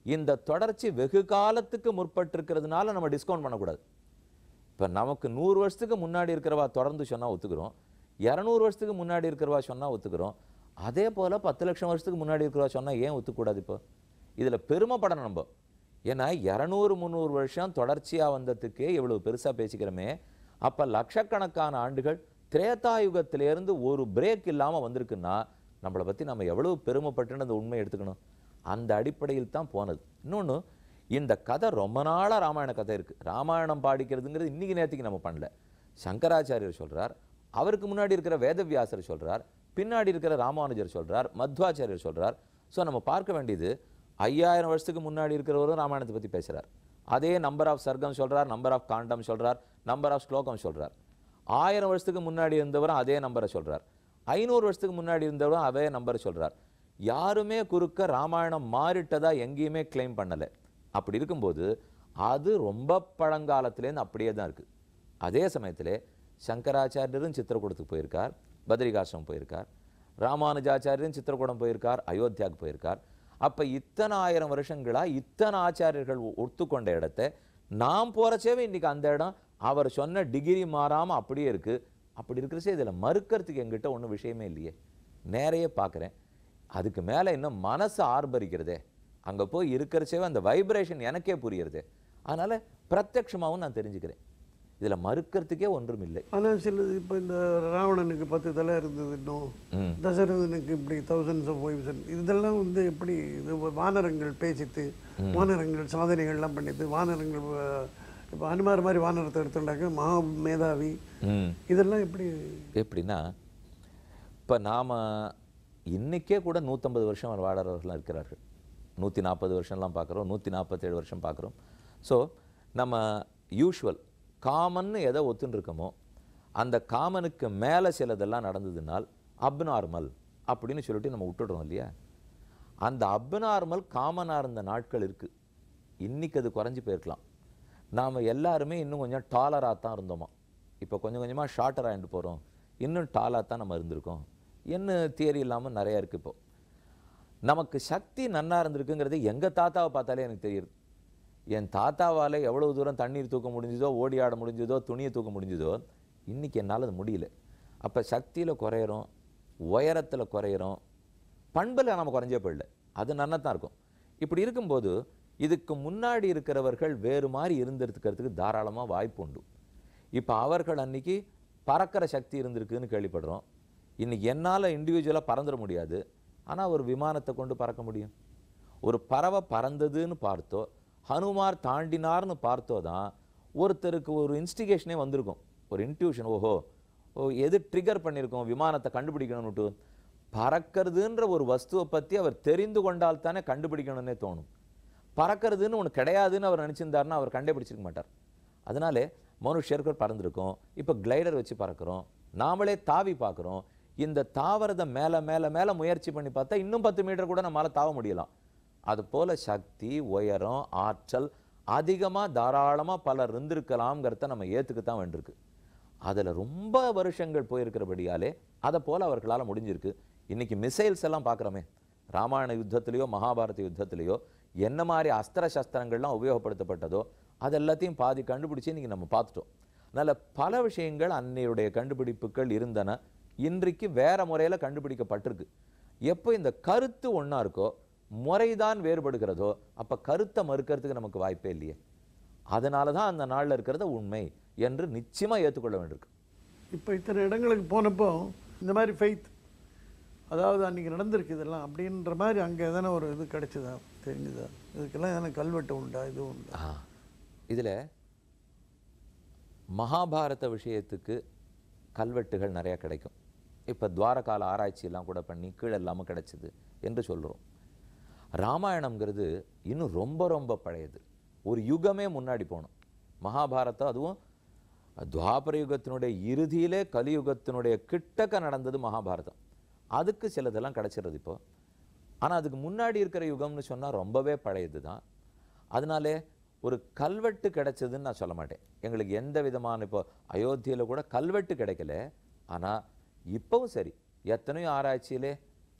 இந்த தொடர்ச்சி வெகு காலத்துக்கு முற்பட்டிருக்கிறதுனால நம்ம டிஸ்கவுண்ட் பண்ணக்கூடாது. இப்போ நமக்கு 100 வருஷத்துக்கு முன்னாடி இருக்கிறவா தொடர்ந்து சொன்னால் ஒத்துக்கிறோம், 200 வருஷத்துக்கு முன்னாடி இருக்கிறவா சொன்னால் ஒத்துக்கிறோம். அதே போல் 10 லட்சம் வருஷத்துக்கு முன்னாடி இருக்கிறவா சொன்னால் ஏன் ஒத்துக்கூடாது? இப்போ இதில் பெருமைப்படணும் நம்ம. ஏன்னா 200-300 வருஷம் தொடர்ச்சியாக வந்ததுக்கே இவ்வளவு பெருசாக பேசிக்கிறோமே. அப்போ லட்சக்கணக்கான ஆண்டுகள் திரேதாயுகத்திலேருந்து ஒரு பிரேக் இல்லாமல் வந்திருக்குன்னா நம்மளை பற்றி நம்ம எவ்வளவு பெருமைப்பட்டுன்னு அந்த உண்மையை எடுத்துக்கணும். அந்த அடிப்படையில் தான் போனது. இன்னொன்று, இந்த கதை ரொம்ப நாளாக ராமாயண கதை இருக்குது. ராமாயணம் பாடிக்கிறதுங்கிறது இன்றைக்கி நேற்றுக்கு நம்ம பண்ணல. சங்கராச்சாரியர் சொல்கிறார், அவருக்கு முன்னாடி இருக்கிற வேதவியாசர் சொல்கிறார், பின்னாடி இருக்கிற ராமானுஜர் சொல்கிறார், மத்வாச்சாரியர் சொல்கிறார். ஸோ நம்ம பார்க்க வேண்டியது 5000 வருஷத்துக்கு முன்னாடி இருக்கிறவரும் ராமாயணத்தை பற்றி பேசுகிறார். அதே நம்பர் ஆஃப் சர்க்கம் சொல்கிறார், நம்பர் ஆஃப் காண்டம் சொல்கிறார், நம்பர் ஆஃப் ஸ்லோகம் சொல்கிறார். 1000 வருஷத்துக்கு முன்னாடி இருந்தவரும் அதே நம்பரை சொல்கிறார். 500 வருஷத்துக்கு முன்னாடி இருந்தவரும் அதே நம்பரை சொல்கிறார். யாருமே குறுக்க ராமாயணம் மாறிட்டதா எங்கேயுமே கிளைம் பண்ணலை. அப்படி இருக்கும்போது அது ரொம்ப பழங்காலத்துலேருந்து அப்படியே தான் இருக்குது. அதே சமயத்தில் சங்கராச்சாரியரும் சித்திரக்கூடத்துக்கு போயிருக்கார், பத்ரிகாசிரமம் போயிருக்கார், ராமானுஜாச்சாரியரும் சித்திரக்கூடம் போயிருக்கார், அயோத்தியாவுக்கு போயிருக்கார். அப்போ இத்தனை 1000 வருஷங்களாக இத்தனை ஆச்சாரியர்கள் ஒத்துக்கொண்ட இடத்த நாம் போகிறச்சேவே இன்றைக்கி அந்த இடம் அவர் சொன்ன டிகிரி மாறாமல் அப்படியே இருக்குது. அப்படி இருக்கிறச்சே இதில் மறுக்கிறதுக்கு எங்கிட்ட ஒன்றும் விஷயமே இல்லையே. நேரையே பார்க்குறேன், அதுக்கு மேலே இன்னும் மனசு ஆர்ப்பரிக்கிறதே. அங்கே போய் இருக்கிறச்சேவே அந்த வைப்ரேஷன் எனக்கே புரியுறது. அதனால் பிரத்யட்சமாகவும் நான் தெரிஞ்சுக்கிறேன். இதில் மறுக்கிறதுக்கே ஒன்றும் இல்லை. ஆனால் சிலது இப்போ இந்த ராவணனுக்கு 10 தலை இருந்தது, இன்னும் தசரதனுக்கு இப்படி thousands of wives, இதெல்லாம் வந்து எப்படி இது வானரங்கள் பேசித்து, வானரங்கள் சாதனைகள்லாம் பண்ணிட்டு, வானரங்கள் இப்போ அனுமார் மாதிரி வானரத்தை எடுத்துட்டாக்க மகா மேதாவி, இதெல்லாம் எப்படின்னா இப்போ நாம் இன்றைக்கே கூட 150 வருஷம் வாழறவர்கள்லாம் இருக்கிறார்கள். 140 வருஷம்லாம் பார்க்குறோம், 147 வருஷம் பார்க்குறோம். ஸோ நம்ம யூஷுவல் காமன்னு எதை ஒத்துன்னு இருக்கோமோ அந்த காமனுக்கு மேலே சிலதெல்லாம் நடந்ததுனால் அப்நார்மல் அப்படின்னு சொல்லிட்டு நம்ம விட்டுடுறோம் இல்லையா. அந்த அப்நார்மல் காமனாக இருந்த நாட்கள் இருக்குது. இன்றைக்கி அது குறைஞ்சி போயிருக்கலாம். நாம் எல்லாருமே இன்னும் கொஞ்சம் டாலராக தான் இருந்தோமா. இப்போ கொஞ்சம் கொஞ்சமாக ஷார்ட்டர் ஆகிட்டு போகிறோம். இன்னும் டாலாக தான் நம்ம இருந்திருக்கோம். என்ன தியரி இல்லாமல் நிறையா இருக்குது. இப்போது நமக்கு சக்தி நன்னா இருந்திருக்குங்கிறது எங்கள் தாத்தாவை பார்த்தாலே எனக்கு தெரியுது. என் தாத்தாவால் எவ்வளவு தூரம் தண்ணீர் தூக்க முடிஞ்சதோ, ஓடி ஆட முடிஞ்சதோ, துணியை தூக்க முடிஞ்சதோ, இன்றைக்கி என்னால் அது முடியல. அப்போ சக்தியில் குறையிறோம், உயரத்தில் குறையிறோம், பண்பில் நம்ம குறைஞ்சே போயிடல. அது நன்னா தான் இருக்கும். இப்படி இருக்கும்போது இதுக்கு முன்னாடி இருக்கிறவர்கள் வேறு மாதிரி இருந்திருக்கிறதுக்கு தாராளமாக வாய்ப்பு உண்டு. இப்போ அவர்கள் அன்றைக்கி பறக்கிற சக்தி இருந்திருக்குன்னு கேள்விப்படுறோம். இன்றைக்கி என்னால் இண்டிவிஜுவலாக பறந்துட முடியாது, ஆனால் ஒரு விமானத்தை கொண்டு பறக்க முடியும். ஒரு பறவை பறந்ததுன்னு பார்த்தோ, ஹனுமார் தாண்டினார்னு பார்த்தோ தான் ஒருத்தருக்கு ஒரு இன்ஸ்டிகேஷனே வந்திருக்கும், ஒரு இன்ட்யூஷன். ஓஹோ எது ட்ரிகர் பண்ணியிருக்கோம் விமானத்தை கண்டுபிடிக்கணும்னுட்டு. பறக்கிறதுன்ற ஒரு வஸ்துவை பற்றி அவர் தெரிந்து கொண்டால் தானே கண்டுபிடிக்கணும்னே தோணும். பறக்கிறதுன்னு ஒன்று கிடையாதுன்னு அவர் நினச்சிருந்தாருன்னா அவர் கண்டுபிடிச்சிருக்க மாட்டார். அதனாலே மனுஷர்கள் பறந்துருக்கோம். இப்போ கிளைடர் வச்சு பறக்கிறோம், நாமளே தாவி பார்க்குறோம். இந்த தாவரத்தை மேலே மேலே மேலே முயற்சி பண்ணி பார்த்தா இன்னும் 10 மீட்டர் கூட நம்மளால் தாவ முடியலாம். அதுபோல் சக்தி, உயரம், ஆற்றல் அதிகமாக தாராளமாக பலர் இருந்திருக்கலாம்ங்கிறத நம்ம ஏற்றுக்கத்தான் வேண்டியிருக்கு. அதில் ரொம்ப வருஷங்கள் போயிருக்கிறபடியாலே அதை போல் அவர்களால் முடிஞ்சிருக்கு. இன்றைக்கி மிசைல்ஸ் எல்லாம் பார்க்குறோமே, ராமாயண யுத்தத்திலேயோ மகாபாரத யுத்தத்திலேயோ என்ன மாதிரி அஸ்திர சஸ்திரங்கள்லாம் உபயோகப்படுத்தப்பட்டதோ அது எல்லாத்தையும் பாதி கண்டுபிடிச்சி இன்றைக்கி நம்ம பார்த்துட்டோம். அதனால் பல விஷயங்கள் அன்னையுடைய கண்டுபிடிப்புகள் இருந்தன, இன்றைக்கு வேறு முறையில் கண்டுபிடிக்கப்பட்டிருக்கு. எப்போ இந்த கருத்து ஒன்றா இருக்கோ, முறைதான் வேறுபடுகிறதோ, அப்போ கருத்தை மறுக்கிறதுக்கு நமக்கு வாய்ப்பே இல்லையே. அதனால தான் அந்த நாளில் இருக்கிறத உண்மை என்று நிச்சயமாக ஏற்றுக்கொள்ள வேண்டியிருக்கு. இப்போ இத்தனை இடங்களுக்கு போனப்போ இந்த மாதிரி ஃபெய்த், அதாவது அன்றைக்கி நடந்திருக்கு இதெல்லாம் அப்படின்ற மாதிரி அங்கே எதனா ஒரு இது கிடைச்சதா, தெரிஞ்சுதா? இதுக்கெல்லாம் எதனா கல்வெட்டு உண்டா, இது உண்டா? இதில் மகாபாரத விஷயத்துக்கு கல்வெட்டுகள் நிறையா கிடைக்கும். இப்போ துவாரகால ஆராய்ச்சியெல்லாம் கூட பண்ணி கீழே இல்லாமல் கிடைச்சிது என்று சொல்கிறோம். ராமாயணம்ங்கிறது இன்னும் ரொம்ப ரொம்ப பழையது, ஒரு யுகமே முன்னாடி போகணும். மகாபாரதம் அதுவும் துவாபர யுகத்தினுடைய இறுதியிலே கலியுகத்தினுடைய கிட்டக்க நடந்தது மகாபாரதம். அதுக்கு சிலதெல்லாம் கிடச்சிடுறது இப்போ. ஆனால் அதுக்கு முன்னாடி இருக்கிற யுகம்னு சொன்னால் ரொம்பவே பழையது தான். அதனாலே ஒரு கல்வெட்டு கிடைச்சதுன்னு நான் சொல்ல மாட்டேன். எங்களுக்கு எந்த விதமான, இப்போ அயோத்தியில் கூட கல்வெட்டு கிடைக்கல, ஆனால் இப்போவும் சரி எத்தனையோ ஆராய்ச்சியிலே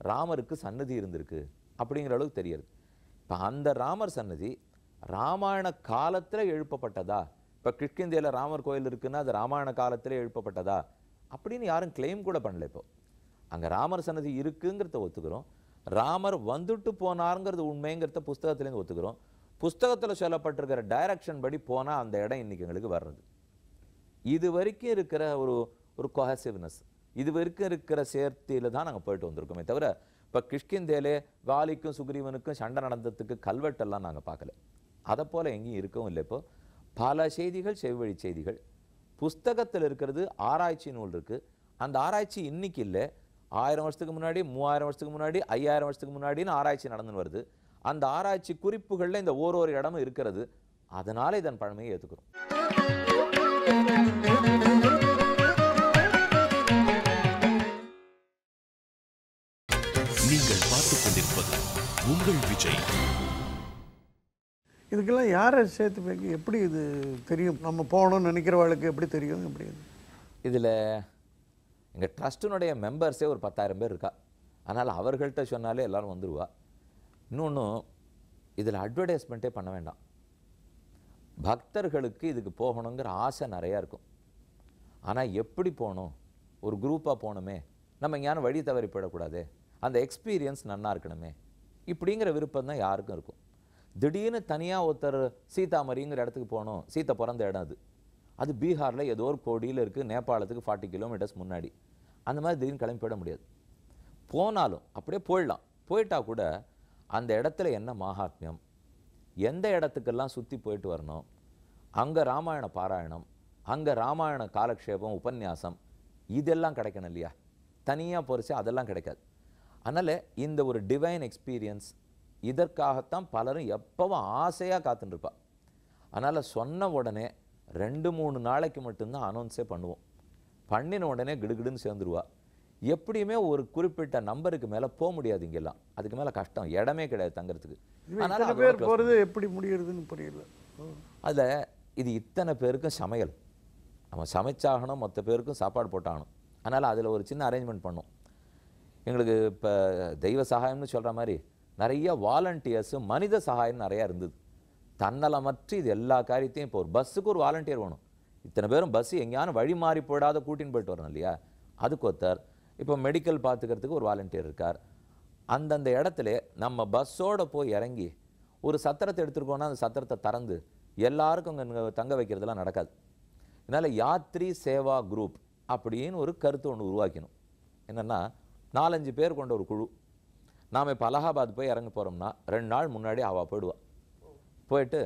ராமருக்கு சன்னதி இருந்திருக்கு அப்படிங்கிற அளவுக்கு தெரியுது. இப்போ அந்த ராமர் சன்னதி ராமாயண காலத்தில் எழுப்பப்பட்டதா? இப்போ கிஷ்கிந்தியில் ராமர் கோயில் இருக்குன்னா அது ராமாயண காலத்திலே எழுப்பப்பட்டதா அப்படின்னு யாரும் கிளைம் கூட பண்ணல. இப்போ அங்கே ராமர் சன்னதி இருக்குங்கிறத ஒத்துக்கிறோம். ராமர் வந்துட்டு போனாருங்கிறது உண்மைங்கிறத புஸ்தகத்துலேருந்து ஒத்துக்கிறோம். புஸ்தகத்தில் சொல்லப்பட்டிருக்கிற டைரக்ஷன் படி போனால் அந்த இடம் இன்னைக்கு எங்களுக்கு வர்றது. இது வரைக்கும் இருக்கிற ஒரு ஒரு கொஹசிவ்னஸ், இது வரைக்கும் இருக்கிற சேர்த்தியில் தான் நாங்கள் போயிட்டு வந்திருக்கோமே தவிர, இப்போ கிஷ்கிந்தேலே வாலிக்கும் சுக்ரீவனுக்கும் சண்டை நடந்ததுக்கு கல்வெட்டெல்லாம் நாங்கள் பார்க்கல. அதை போல் எங்கேயும் இருக்கவும் இல்லை. இப்போ பல செய்திகள் செவ்வழி செய்திகள். புஸ்தகத்தில் இருக்கிறது ஆராய்ச்சி நூல் இருக்குது. அந்த ஆராய்ச்சி இன்னைக்கு இல்லை, 1000 வருஷத்துக்கு முன்னாடி, 3000 வருஷத்துக்கு முன்னாடி, 5000 வருஷத்துக்கு முன்னாடின்னு ஆராய்ச்சி நடந்துன்னு வருது. அந்த ஆராய்ச்சி குறிப்புகளில் இந்த ஒரு இடமும் இருக்கிறது. அதனால இதன் பழமையை ஏற்றுக்கிறோம். நீங்கள் பார்த்துக் கொண்டிருப்பது உங்கள் விஜய். இதுக்கெல்லாம் யாரை சேர்த்து எப்படி இது தெரியும்? நம்ம போகணும்னு நினைக்கிறவளுக்கு எப்படி தெரியும்? எப்படி இதில் எங்கள் ட்ரஸ்ட்டினுடைய மெம்பர்ஸே ஒரு 10,000 பேர் இருக்கா. அதனால் அவர்கள்ட்ட சொன்னாலே எல்லோரும் வந்துடுவா. இன்னொன்று, இதில் அட்வர்டைஸ்மெண்ட்டே பண்ண வேண்டாம். பக்தர்களுக்கு இதுக்கு போகணுங்கிற ஆசை நிறையா இருக்கும். ஆனால் எப்படி போகணும், ஒரு குரூப்பாக போகணுமே, நம்ம எங்கேயான வழி தவறி போயிடக்கூடாது, அந்த எக்ஸ்பீரியன்ஸ் நன்னா இருக்கணுமே, இப்படிங்கிற விருப்பம் தான் யாருக்கும் இருக்கும். திடீர்னு தனியாக ஒருத்தர் சீதாமரிங்கிற இடத்துக்கு போகணும், சீத்தை பிறந்த இடம் அது, அது பீகாரில் ஏதோ ஒரு கோடியில் இருக்குது, நேபாளத்துக்கு 40 கிலோமீட்டர்ஸ் முன்னாடி. அந்த மாதிரி திடீர்னு கிளம்பி போயிட முடியாது. போனாலும் அப்படியே போயிடலாம். போயிட்டா கூட அந்த இடத்துல என்ன மகாத்மியம், எந்த இடத்துக்கெல்லாம் சுற்றி போயிட்டு வரணும், அங்கே ராமாயண பாராயணம், அங்கே ராமாயண காலக்ஷேபம், உபன்யாசம், இதெல்லாம் கிடைக்கணும் இல்லையா? தனியாக போகிறச்சு அதெல்லாம் கிடைக்காது. அதனால் இந்த ஒரு டிவைன் எக்ஸ்பீரியன்ஸ், இதற்காகத்தான் பலரும் எப்பவும் ஆசையாக காத்துருப்பா. அதனால் சொன்ன உடனே 2-3 நாளைக்கு மட்டும்தான் அனௌன்ஸே பண்ணுவோம். பண்ணின உடனே கிடுகிடுன்னு சேர்ந்துருவா. எப்படியுமே ஒரு குறிப்பிட்ட நம்பருக்கு மேலே போக முடியாது. இங்கெல்லாம் அதுக்கு மேலே கஷ்டம், இடமே கிடையாது தங்கிறதுக்கு. அதனால் பேர் போகிறது எப்படி முடியறதுன்னு புரியல. அதில் இது இத்தனை பேருக்கும் சமையல், நம்ம சமைச்சாகணும், மொத்த பேருக்கும் சாப்பாடு போட்டாகணும். அதனால் அதில் ஒரு சின்ன அரேஞ்ச்மெண்ட் பண்ணோம். எங்களுக்கு இப்போ தெய்வ சகாயம்னு சொல்கிற மாதிரி நிறைய வாலண்டியர்ஸு, மனித சகாயம் நிறையா இருந்தது. தன்னலமற்று இது எல்லா காரியத்தையும், இப்போ ஒரு பஸ்ஸுக்கு ஒரு வாலண்டியர் வேணும். இத்தனை பேரும் பஸ்ஸு எங்கேயானு வழி மாறி போடாத கூட்டின்னு போயிட்டு வரணும் இல்லையா? அதுக்கு ஒருத்தர். இப்போ மெடிக்கல் பார்த்துக்கிறதுக்கு ஒரு வாலண்டியர் இருக்கார். அந்தந்த இடத்துல நம்ம பஸ்ஸோடு போய் இறங்கி ஒரு சத்திரத்தை எடுத்துருக்கோன்னா அந்த சத்திரத்தை திறந்து எல்லாருக்கும் அங்கே தங்க வைக்கிறதுலாம் நடக்காது. அதனால் யாத்ரி சேவா குரூப் அப்படின்னு ஒரு கருத்து ஒன்று உருவாக்கணும். என்னென்னா, 4-5 பேர் கொண்ட ஒரு குழு. நாம் இப்போ அலகாபாத் போய் இறங்க போகிறோம்னா 2 நாள் முன்னாடி அவள் போயிடுவாள். போயிட்டு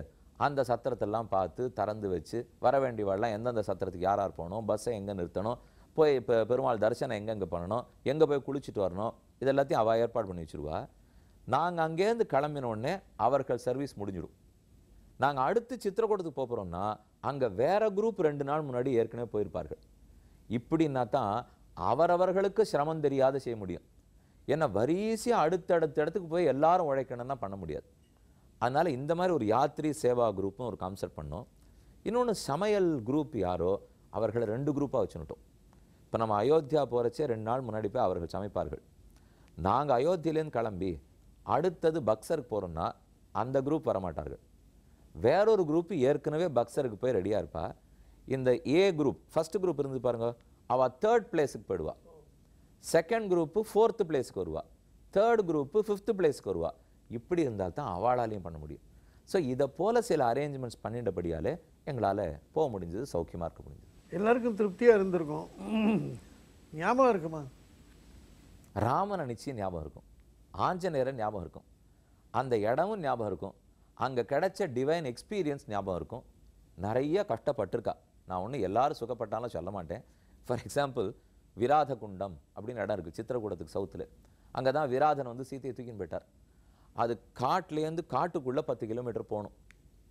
அந்த சத்திரத்தெல்லாம் பார்த்து திறந்து வச்சு, வர வேண்டியவாள்லாம் எந்தெந்த சத்திரத்துக்கு யார் யார் போகணும், பஸ்ஸை எங்கே நிறுத்தணும், போய் இப்போ பெருமாள் தரிசனம் எங்கெங்கே பண்ணணும், எங்கே போய் குளிச்சுட்டு வரணும், இதெல்லாத்தையும் அவள் ஏற்பாடு பண்ணி வச்சுருவா. நாங்கள் அங்கேருந்து கிளம்பினோடனே அவர்கள் சர்வீஸ் முடிஞ்சிடும். நாங்கள் அடுத்து சித்திரக்கூடத்துக்கு போகிறோம்னா அங்கே வேறு குரூப் 2 நாள் முன்னாடி ஏற்கனவே போயிருப்பார்கள். இப்படின்னா தான் அவரவர்களுக்கு சிரமம் தெரியாத செய்ய முடியும். ஏன்னா வரிசையாக அடுத்தடுத்த இடத்துக்கு போய் எல்லாரும் உழைக்கணும்னா பண்ண முடியாது. அதனால் இந்த மாதிரி ஒரு யாத்ரி சேவா குரூப்பும் ஒரு கான்செப்ட் பண்ணோம். இன்னொன்று, சமையல் குரூப் யாரோ அவர்களை 2 குரூப்பாக வச்சுக்கிட்டோம். இப்போ நம்ம அயோத்தியா போகிறச்சே 2 நாள் முன்னாடி போய் அவர்கள் சமைப்பார்கள். நாங்கள் அயோத்தியிலேருந்து கிளம்பி அடுத்தது பக்சருக்கு போகிறோம்னா அந்த குரூப் வரமாட்டார்கள். வேறொரு குரூப்பு ஏற்கனவே பக்சருக்கு போய் ரெடியாக இருப்பா. இந்த ஏ குரூப், ஃபஸ்ட்டு குரூப் இருந்து பாருங்க, அவள் 3rd பிளேஸுக்கு போயிடுவா. 2nd குரூப்பு 4th பிளேஸுக்கு வருவா. 3rd குரூப்பு 5th பிளேஸுக்கு வருவா. இப்படி இருந்தால் தான் அவளாலையும் பண்ண முடியும். ஸோ இதை போல் சில அரேஞ்ச்மெண்ட்ஸ் பண்ணிட்டபடியாலே எங்களால் போக முடிஞ்சது, சௌக்கியமாக இருக்க முடிஞ்சது. எல்லாருக்கும் திருப்தியாக இருந்திருக்கும். ஞாபகம் இருக்குமா? ராமனை நிச்சயம் ஞாபகம் இருக்கும், ஆஞ்சநேயரை ஞாபகம் இருக்கும், அந்த இடமும் ஞாபகம் இருக்கும், அங்கே கிடைச்ச டிவைன் எக்ஸ்பீரியன்ஸ் ஞாபகம் இருக்கும். நிறைய கஷ்டப்பட்டிருக்கா. நான் ஒன்றும் எல்லாரும் சுகப்பட்டாலும் சொல்ல மாட்டேன். ஃபார் எக்ஸாம்பிள், விராத குண்டம் அப்படின்னு இடம் இருக்குது சித்திரக்கூடத்துக்கு சவுத்தில். அங்கே தான் விராதன் வந்து சீத்தையை தூக்கின்னு போயிட்டார். அது காட்டிலேருந்து காட்டுக்குள்ளே 10 கிலோமீட்டர் போகணும்.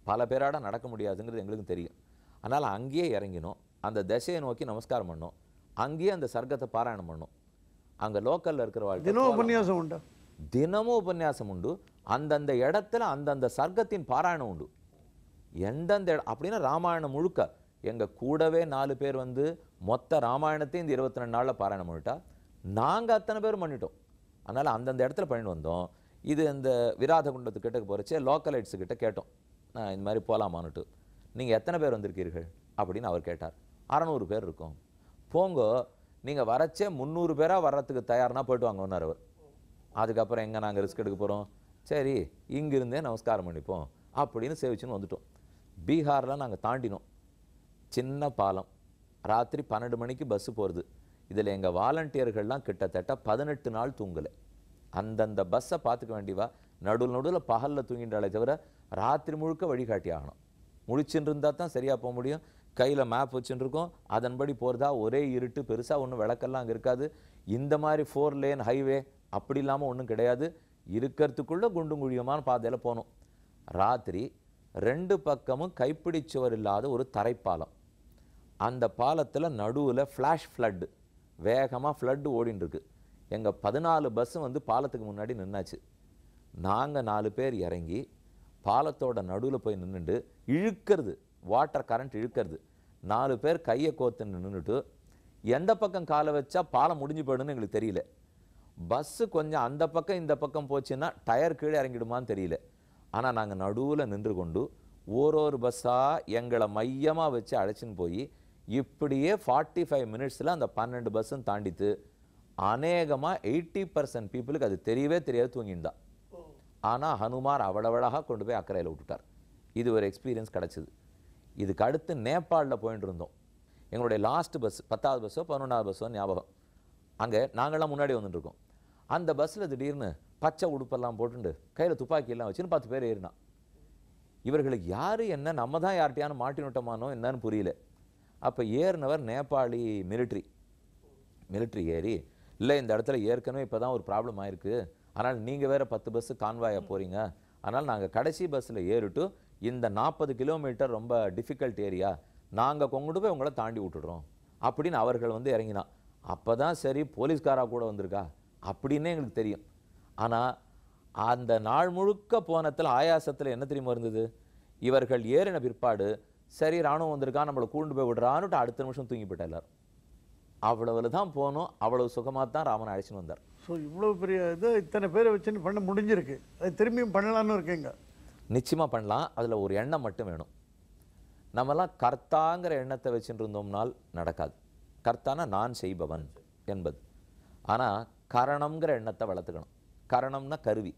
பல பேராட நடக்க முடியாதுங்கிறது எங்களுக்கும் தெரியும். அதனால் அங்கேயே இறங்கினோம், அந்த திசையை நோக்கி நமஸ்காரம் பண்ணோம், அங்கேயே அந்த சர்க்கத்தை பாராயணம் பண்ணோம். அங்கே லோக்கலில் இருக்கிற வாழ்க்கை தினம் உபன்யாசம் உண்டு, தினமும் உபன்யாசம் உண்டு. அந்தந்த இடத்துல அந்தந்த சர்க்கத்தின் பாராயணம் உண்டு. எந்தெந்த அப்படின்னா ராமாயணம் முழுக்க எங்கள் கூடவே 4 பேர் வந்து மொத்த ராமாயணத்தையும் இந்த 22 நாளில் பாராயணம் பண்ணிட்டா. நாங்கள் அத்தனை பேரும் பண்ணிட்டோம். அதனால் அந்தந்த இடத்துல பண்ணிட்டு வந்தோம். இது இந்த விராத குண்டத்துக்கிட்ட போகிறச்சே லோக்கலைட்ஸுக்கிட்ட கேட்டோம், நான் இந்த மாதிரி போகலாமான்னுட்டு. நீங்கள் எத்தனை பேர் வந்திருக்கீர்கள் அப்படின்னு அவர் கேட்டார். 600 பேர் இருக்கோம். போங்க, நீங்கள் வரச்சே 300 பேராக வர்றதுக்கு தயார்னா போய்ட்டு வாங்கன்னார் அவர். அதுக்கப்புறம் எங்கே நாங்கள் ரிஸ்க் எடுக்க போகிறோம், சரி இங்கிருந்தே நமஸ்காரம் பண்ணிப்போம் அப்படின்னு சேவிச்சுன்னு வந்துட்டோம். பீகாரில் நாங்கள் தாண்டினோம். சின்ன பாலம், ராத்திரி 12 மணிக்கு பஸ்ஸு போகிறது. இதில் எங்கள் வாலண்டியர்கள்லாம் கிட்டத்தட்ட 18 நாள் தூங்கலை. அந்தந்த பஸ்ஸை பார்த்துக்க வேண்டியவா நடுவில் பகலில் தூங்கின்றாலே தவிர ராத்திரி முழுக்க வழிகாட்டி ஆகணும். முழிச்சுட்டு இருந்தால் தான் சரியாக போக முடியும். கையில் மேப் வச்சுட்டு இருக்கோம், அதன்படி போகிறதா. ஒரே இருட்டு, பெருசாக ஒன்றும் விளக்கெல்லாம் அங்கே இருக்காது. இந்த மாதிரி 4 லேன் ஹைவே அப்படி இல்லாமல் ஒன்றும் கிடையாது. இருக்கிறதுக்குள்ளே குண்டும் குழியுமான பாதையில் போகணும். ராத்திரி 2 பக்கமும் கைப்பிடிச்சுவர் இல்லாத ஒரு தரைப்பாலம். அந்த பாலத்தில் நடுவில் ஃப்ளாஷ் ஃப்ளட்டு, வேகமாக ஃப்ளட்டு ஓடின்னு இருக்கு. எங்கள் 14 பஸ்ஸு வந்து பாலத்துக்கு முன்னாடி நின்னாச்சு. நாங்கள் 4 பேர் இறங்கி பாலத்தோட நடுவில் போய் நின்றுட்டு இழுக்கிறது, வாட்டர் கரண்ட் இழுக்கிறது. 4 பேர் கையை கோத்து நின்றுட்டு எந்த பக்கம் காலை வச்சா பாலம் முடிஞ்சு போயிடுன்னு எங்களுக்கு தெரியல. பஸ்ஸு கொஞ்சம் அந்த பக்கம் இந்த பக்கம் போச்சுன்னா டயர் கீழே இறங்கிடுமான்னு தெரியல. ஆனால் நாங்கள் நடுவில் நின்று கொண்டு ஒரு பஸ்ஸாக எங்களை மையமாக வச்சு அழைச்சின்னு போய் இப்படியே 45 மினிட்ஸில் அந்த 12 பஸ்ஸும் தாண்டித்து அநேகமாக 80% பீப்புளுக்கு அது தெரியவே தெரியாது தூங்கியிருந்தான். ஆனால் ஹனுமார் அவ்வளவழகாக கொண்டு போய் அக்கறையில் விட்டுட்டார். இது ஒரு எக்ஸ்பீரியன்ஸ் கிடச்சிது. இதுக்கு அடுத்து நேபாளில் போயிட்டு இருந்தோம். எங்களுடைய லாஸ்ட் பஸ் 10வது பஸ்ஸோ 11வது பஸ்ஸோ ஞாபகம். அங்கே நாங்கள்லாம் முன்னாடி வந்துட்டுருக்கோம். அந்த பஸ்ஸில் திடீர்னு பச்சை உடுப்பெல்லாம் போட்டுண்டு கையில் துப்பாக்கியெல்லாம் வச்சுன்னு 10 பேர் ஏறினான். இவர்களுக்கு யார் என்ன, நம்ம தான் யார்கிட்டையானு மாட்டினுட்டோமானோ என்னன்னு புரியல. அப்போ ஏறினவர் நேபாளி மிலிட்ரி ஏறி, இல்லை இந்த இடத்துல ஏற்கனவே இப்போ தான் ஒரு ப்ராப்ளம் ஆயிருக்கு, ஆனால் நீங்கள் வேறு 10 பஸ்ஸு கான்வாயாக போகிறீங்க, அதனால் நாங்கள் கடைசி பஸ்ஸில் ஏறிட்டு இந்த 40 கிலோமீட்டர் ரொம்ப டிஃபிகல்ட் ஏரியா, நாங்கள் கொண்டு போய் உங்களை தாண்டி விட்டுடுறோம் அப்படின்னு அவர்கள் வந்து இறங்கினான். அப்போ தான் சரி போலீஸ்காராக கூட வந்திருக்கா அப்படின்னே எங்களுக்கு தெரியும். ஆனால் அந்த நாள் முழுக்க போனத்தில் ஆயாசத்தில் என்ன தெரியுமா இருந்தது, இவர்கள் ஏறின பிற்பாடு சரி ராணுவம் வந்திருக்கா நம்மளை கூண்டு போய் விடுறான்னுட்டு அடுத்த நிமிஷம் தூங்கி போயிட்டா எல்லாரும். அவ்வளவு தான் போனோம். அவ்வளவு சுகமாக தான் ராமன் அழைச்சின்னு வந்தார். ஸோ இவ்வளோ பெரிய இது இத்தனை பேரை வச்சுன்னு பண்ண முடிஞ்சிருக்கு. அது திரும்பியும் பண்ணலான்னு இருக்கீங்க? நிச்சயமாக பண்ணலாம். அதில் ஒரு எண்ணம் மட்டும் வேணும். நம்மலாம் கர்த்தாங்கிற எண்ணத்தை வச்சுட்டு இருந்தோம்னால் நடக்காது. கர்த்தானா நான் செய்பவன் என்பது. ஆனால் கரணம்ங்கிற எண்ணத்தை வளர்த்துக்கணும். கரணம்னா கருவி.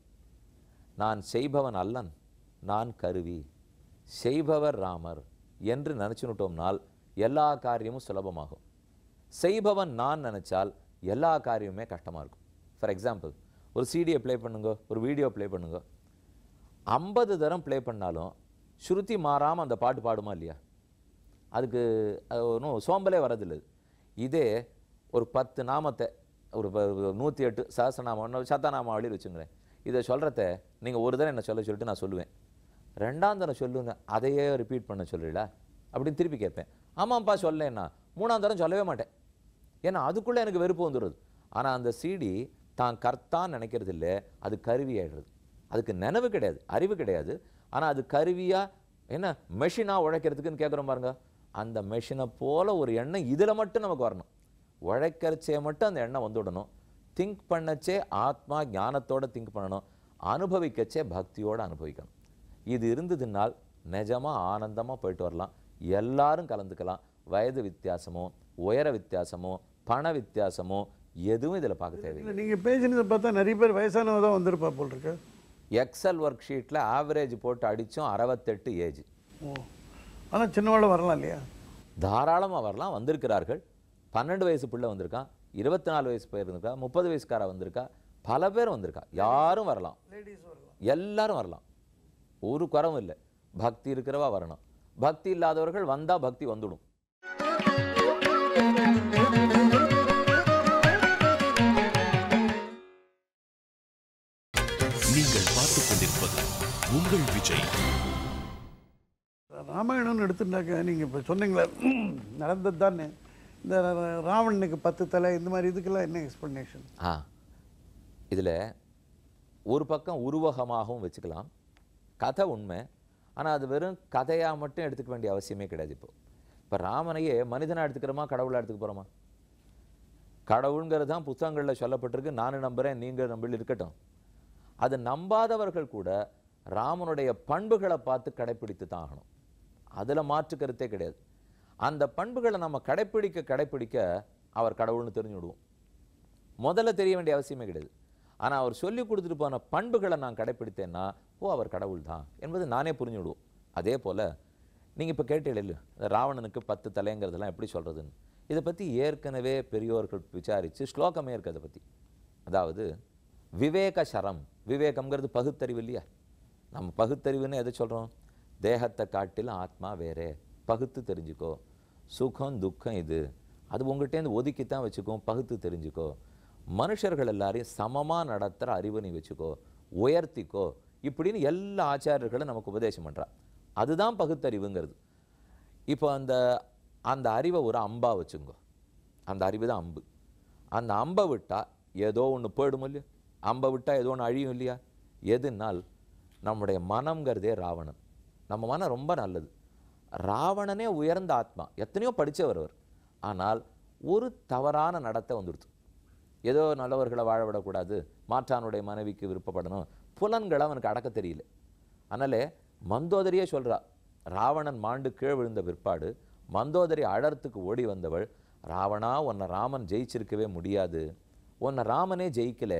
நான் செய்பவன் அல்லன், நான் கருவி, செய்பவர் ராமர் என்று நினச்சுனுட்டோம்னால் எல்லா காரியமும் சுலபமாகும். செய்பவன் நான் நினச்சால் எல்லா காரியமுமே கஷ்டமாக இருக்கும். ஃபார் எக்ஸாம்பிள், ஒரு சிடியை ப்ளே பண்ணுங்க, ஒரு வீடியோ ப்ளே பண்ணுங்க. 50 தரம் ப்ளே பண்ணாலும் ஸ்ருதி மாறாமல் அந்த பாட்டு பாடுமா இல்லையா? அதுக்கு ஒன்றும் சோம்பலே வரதில்லை. இதே ஒரு 10 நாமத்தை, ஒரு 108 சஹஸ்ரநாமம் சத்தநாமாவளியில் வச்சுங்களேன், இதை சொல்கிறத நீங்கள் ஒரு தரம் என்ன சொல்லிட்டு நான் சொல்லுவேன். 2ஆம் தரம் சொல்லுங்க, அதையே ரிப்பீட் பண்ண சொல்லிடா அப்படின்னு திருப்பி கேட்பேன். ஆமாம்ப்பா சொல்லேன்னா 3ஆம் தரம் சொல்லவே மாட்டேன். ஏன்னா அதுக்குள்ளே எனக்கு வெறுப்பு வந்துடுது. ஆனால் அந்த சிடி தான் கர்த்தான்னு நினைக்கிறது இல்லை, அது கருவி ஆகிடுறது. அதுக்கு நினைவு கிடையாது, அறிவு கிடையாது. ஆனால் அது கருவியாக என்ன மெஷினாக உழைக்கிறதுக்குன்னு கேட்குறோம் பாருங்க. அந்த மெஷினை போல் ஒரு எண்ணம் இதில் மட்டும் நமக்கு வரணும். உழைக்கிறச்சே மட்டும் அந்த எண்ணம் வந்துவிடணும். திங்க் பண்ணச்சே ஆத்மா ஞானத்தோடு திங்க் பண்ணணும். அனுபவிக்கச்சே பக்தியோடு அனுபவிக்கணும். இது இருந்ததுனால் நிஜமாக ஆனந்தமாக போயிட்டு வரலாம். எல்லாரும் கலந்துக்கலாம். வயது வித்தியாசமோ உயர வித்தியாசமோ பண வித்தியாசமோ எதுவும் இதில் பார்க்க தேவையில்லை. நீங்கள் பேசினதை பார்த்தா நிறைய பேர் வயசானவங்க தான் வந்திருப்பா போல் இருக்கு. எக்ஸல் ஒர்க் ஷீட்டில் ஆவரேஜ் போட்டு அடித்தோம் 68 ஏஜ். ஓ, ஆனால் சின்னவாழ வரலாம் இல்லையா? தாராளமாக வரலாம். வந்திருக்கிறார்கள். 12 வயசு பிள்ளை வந்திருக்கான், 24 வயசு பேர் இருந்திருக்கா, 30 வயசுக்காரா வந்திருக்கா, பல பேர் வந்திருக்கா. யாரும் வரலாம், எல்லாரும் வரலாம். ஒரு குறவும் இல்லை. பக்தி இருக்கிறவா வரணும். பக்தி இல்லாதவர்கள் வந்தால் பக்தி வந்துடும். நீங்கள் பார்த்துக் கொண்டிருப்பது உங்கள் விஜய். ராமாயணம்னு எடுத்துட்டாக்க நீங்கள் இப்போ சொன்னீங்களே நடந்தது தானே. இந்த ராவணனுக்கு 10 தலை, இந்த மாதிரி இதுக்கெல்லாம் என்ன எக்ஸ்பிளனேஷன்? இதில் ஒரு பக்கம் உருவகமாகவும் வச்சுக்கலாம். கதை உண்மை, ஆனால் அது வெறும் கதையாக மட்டும் எடுத்துக்க வேண்டிய அவசியமே கிடையாது. இப்போ ராமனையே மனிதனாக எடுத்துக்கிறோமா, கடவுளாக எடுத்துக்க போகிறோமா? கடவுளுங்கிறது தான் புத்தகங்களில் சொல்லப்பட்டிருக்கு. நானும் நம்புகிறேன், நீங்கள் நம்பி இருக்கட்டும். அது நம்பாதவர்கள் கூட ராமனுடைய பண்புகளை பார்த்து கடைப்பிடித்து தான் ஆகணும். அதில் மாற்று கருத்தே கிடையாது. அந்த பண்புகளை நம்ம கடைப்பிடிக்க அவர் கடவுள்னு தெரிஞ்சு விடுவோம். முதல்ல தெரிய வேண்டிய அவசியமே கிடையாது. ஆனால் அவர் சொல்லி கொடுத்துட்டு போன பண்புகளை நான் கடைப்பிடித்தேன்னா அவர் கடவுள் தான் என்பது நானே புரிஞ்சு விடுவோம். அதே போல் நீங்கள் இப்போ கேட்டீங்க ராவணனுக்கு 10 தலைங்கிறதெல்லாம் எப்படி சொல்கிறதுன்னு, இதை பற்றி ஏற்கனவே பெரியோர்கள் விசாரித்து ஸ்லோகமே இருக்குது அதை பற்றி. அதாவது விவேக சரம், விவேகம்ங்கிறது பகுத்தறிவு இல்லையா? நம்ம பகுத்தறிவுன்னு எதை சொல்கிறோம்? தேகத்தை காட்டிலும் ஆத்மா வேறே, பகுத்து தெரிஞ்சுக்கோ. சுகம் துக்கம் இது அது உங்கள்கிட்டேருந்து ஒதுக்கித்தான் வச்சுக்கோ, பகுத்து தெரிஞ்சுக்கோ. மனுஷர்கள் எல்லாரையும் சமமாக நடத்துகிற அறிவு நீ வச்சுக்கோ, உயர்த்திக்கோ, இப்படின்னு எல்லா ஆச்சாரியர்களும் நமக்கு உபதேசம் பண்ணுறா. அதுதான் பகுத்தறிவுங்கிறது. இப்போ அந்த அறிவை ஒரு அம்பா வச்சுங்கோ. அந்த அறிவு தான் அம்பு. அந்த அம்பை விட்டால் ஏதோ ஒன்று போயிடும் இல்லையா? அம்பை விட்டால் ஏதோ ஒன்று அழியும் இல்லையா? எதுனால் நம்முடைய மனம்ங்கிறதே ராவணன். நம்ம மனம் ரொம்ப நல்லது. ராவணனே உயர்ந்த ஆத்மா, எத்தனையோ படித்தவர் அவர். ஆனால் ஒரு தவறான நடத்தை வந்துடுது. ஏதோ நல்லவர்களை வாழ விடக்கூடாது, மாற்றானுடைய மனைவிக்கு விருப்பப்படணும், புலன்களை அவனுக்கு அடக்க தெரியல. அதனாலே மந்தோதரியே சொல்கிறா, ராவணன் மாண்டு கீழ் விழுந்த பிற்பாடு மந்தோதரி அழறத்துக்கு ஓடி வந்தவள், ராவணா உன்னை ராமன் ஜெயிச்சிருக்கவே முடியாது, உன்னை ராமனே ஜெயிக்கல,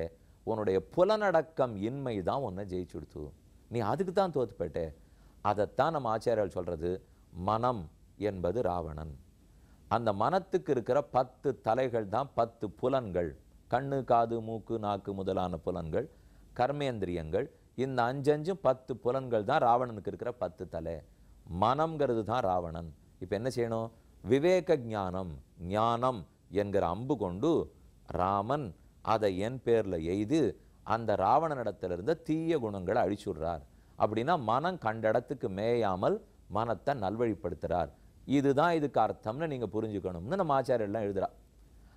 உன்னுடைய புலனடக்கம் இன்மை தான் உன்னை ஜெயிச்சுடுத்து, நீ அதுக்கு தான் தோத்து போயிட்டே. அதைத்தான் நம்ம ஆச்சாரியர்கள் சொல்கிறது, மனம் என்பது ராவணன். அந்த மனத்துக்கு இருக்கிற 10 தலைகள் தான் 10 புலன்கள். கண்ணு காது மூக்கு நாக்கு முதலான புலன்கள், கர்மேந்திரியங்கள். இந்த 5 10 புலன்கள் தான் ராவணனுக்கு இருக்கிற 10 தலை. மனம்ங்கிறது தான் ராவணன். இப்போ என்ன செய்யணும்? விவேக ஞானம், ஞானம் என்கிற அம்பு கொண்டு ராமன் அதை என் பேரில் எய்து அந்த ராவணனிடத்திலிருந்த தீய குணங்களை அழிச்சுடுறார். அப்படின்னா மனம் கண்ட இடத்துக்கு மேயாமல் மனத்தை நல்வழிப்படுத்துகிறார். இதுதான் இதுக்கு அர்த்தம்னு நீங்கள் புரிஞ்சுக்கணும்னு நம்ம ஆச்சாரியெல்லாம் எழுதுறா.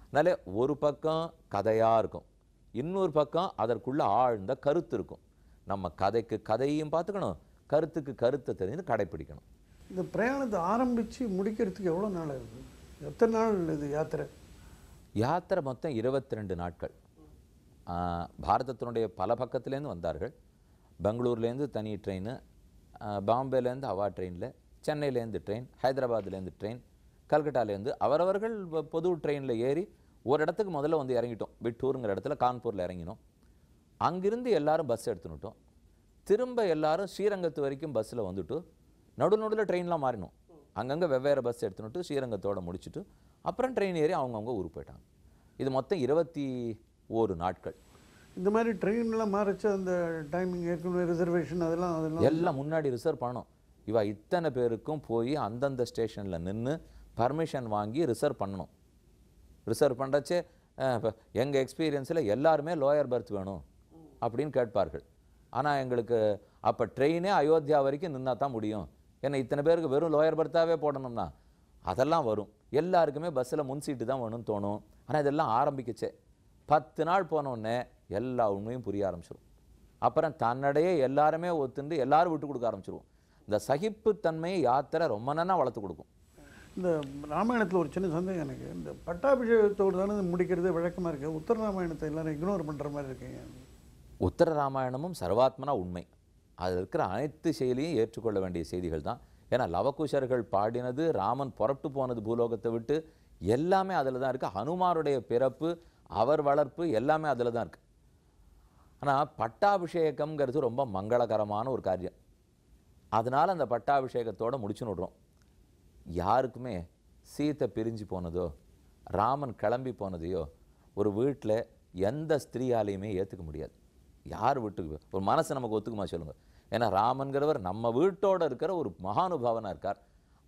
அதனால ஒரு பக்கம் கதையாக இருக்கும், இன்னொரு பக்கம் அதற்குள்ள ஆழ்ந்த கருத்து இருக்கும். நம்ம கதைக்கு கதையும் பார்த்துக்கணும், கருத்துக்கு கருத்தை தெரிஞ்சு கடைப்பிடிக்கணும். இந்த பிரயாணத்தை ஆரம்பித்து முடிக்கிறதுக்கு எவ்வளோ நாள் இருக்குது? எத்தனை நாள் இது யாத்திரை? யாத்திரை மொத்தம் 22 நாட்கள். பாரதத்தினுடைய பல பக்கத்துலேருந்து வந்தார்கள். பெங்களூர்லேருந்து தனி ட்ரெயின், பாம்பேலேருந்து அவா ட்ரெயினில், சென்னையிலேருந்து ட்ரெயின், ஹைதராபாத்லேருந்து ட்ரெயின், கல்கட்டாலேருந்து அவரவர்கள் பொது ட்ரெயினில் ஏறி ஒரு இடத்துக்கு முதல்ல வந்து இறங்கிட்டோம். பிட்டூருங்கிற இடத்துல கான்பூரில் இறங்கினோம். அங்கிருந்து எல்லாரும் பஸ் எடுத்துனுட்டோம். திரும்ப எல்லாரும் ஸ்ரீரங்கத்து வரைக்கும் பஸ்ஸில் வந்துட்டு நடுநடுவில் ட்ரெயின்லாம் மாறினோம். அங்கங்கே வெவ்வேறு பஸ் எடுத்துனுட்டு ஸ்ரீரங்கத்தோடு முடிச்சுட்டு அப்புறம் ட்ரெயின் ஏறி அவங்கவுங்க ஊருக்கு போயிட்டாங்க. இது மொத்தம் 21 நாட்கள். இந்த மாதிரி ட்ரெயின்லாம் மாறிச்சு அந்த டைமிங் ஏற்கனவே ரிசர்வேஷன் அதெல்லாம் எல்லாம் முன்னாடி ரிசர்வ் பண்ணணும். இவா இத்தனை பேருக்கும் போய் அந்தந்த ஸ்டேஷனில் நின்று பர்மிஷன் வாங்கி ரிசர்வ் பண்ணணும். ரிசர்வ் பண்ணுறச்சே எங்கள் எக்ஸ்பீரியன்ஸில் எல்லாருமே லோயர் பர்த் வேணும் அப்படின்னு கேட்பார்கள். ஆனால் எங்களுக்கு அப்போ ட்ரெயினே அயோத்தியா வரைக்கும் நின்னா தான் முடியும். ஏன்னா இத்தனை பேருக்கு வெறும் லோயர் பர்த்தாகவே போடணும்னா அதெல்லாம் வரும். எல்லாருக்குமே பஸ்ஸில் முன் சீட்டு தான் வேணும்னு தோணும். ஆனால் இதெல்லாம் ஆரம்பிக்கச்சே 10 நாள் போனோடனே எல்லா உண்மையும் புரிய ஆரம்பிச்சிடும். அப்புறம் தன்னடையே எல்லாருமே ஒத்துண்டு எல்லாரும் விட்டு கொடுக்க ஆரம்பிச்சிடுவோம். இந்த சகிப்புத்தன்மையை யாத்திரை ரொம்ப நல்லா வளர்த்து கொடுக்கும். இந்த ராமாயணத்தில் ஒரு சின்ன சந்தேகம் எனக்கு, இந்த பட்டாபிஷேகத்தோடு தானே முடிக்கிறது வழக்கமாக இருக்குது. உத்தர ராமாயணத்தை எல்லாரும் இக்னோர் பண்ணுற மாதிரி இருக்குங்க. உத்தர ராமாயணமும் சர்வாத்மனா உண்மை. அதில் இருக்கிற அனைத்து செயலியும் ஏற்றுக்கொள்ள வேண்டிய செய்திகள் தான். ஏன்னா லவகுஷர்கள் பாடினது, ராமன் புறப்பட்டு போனது பூலோகத்தை விட்டு, எல்லாமே அதில் தான் இருக்குது. ஹனுமாருடைய பிறப்பு, அவர் வளர்ப்பு எல்லாமே அதில் தான் இருக்குது. ஆனால் பட்டாபிஷேகம்ங்கிறது ரொம்ப மங்களகரமான ஒரு காரியம். அதனால் அந்த பட்டாபிஷேகத்தோடு முடிச்சுன்னு விடுறோம். யாருக்குமே சீத்தை பிரிஞ்சு போனதோ ராமன் கிளம்பி போனதையோ ஒரு வீட்டில் எந்த ஸ்திரீயாலையுமே ஏற்றுக்க முடியாது. யார் வீட்டுக்கு ஒரு மனசு நமக்கு ஒத்துக்குமா சொல்லுங்கள்? ஏன்னா ராமன்கிறவர் நம்ம வீட்டோடு இருக்கிற ஒரு மகானுபாவனாக இருக்கார்.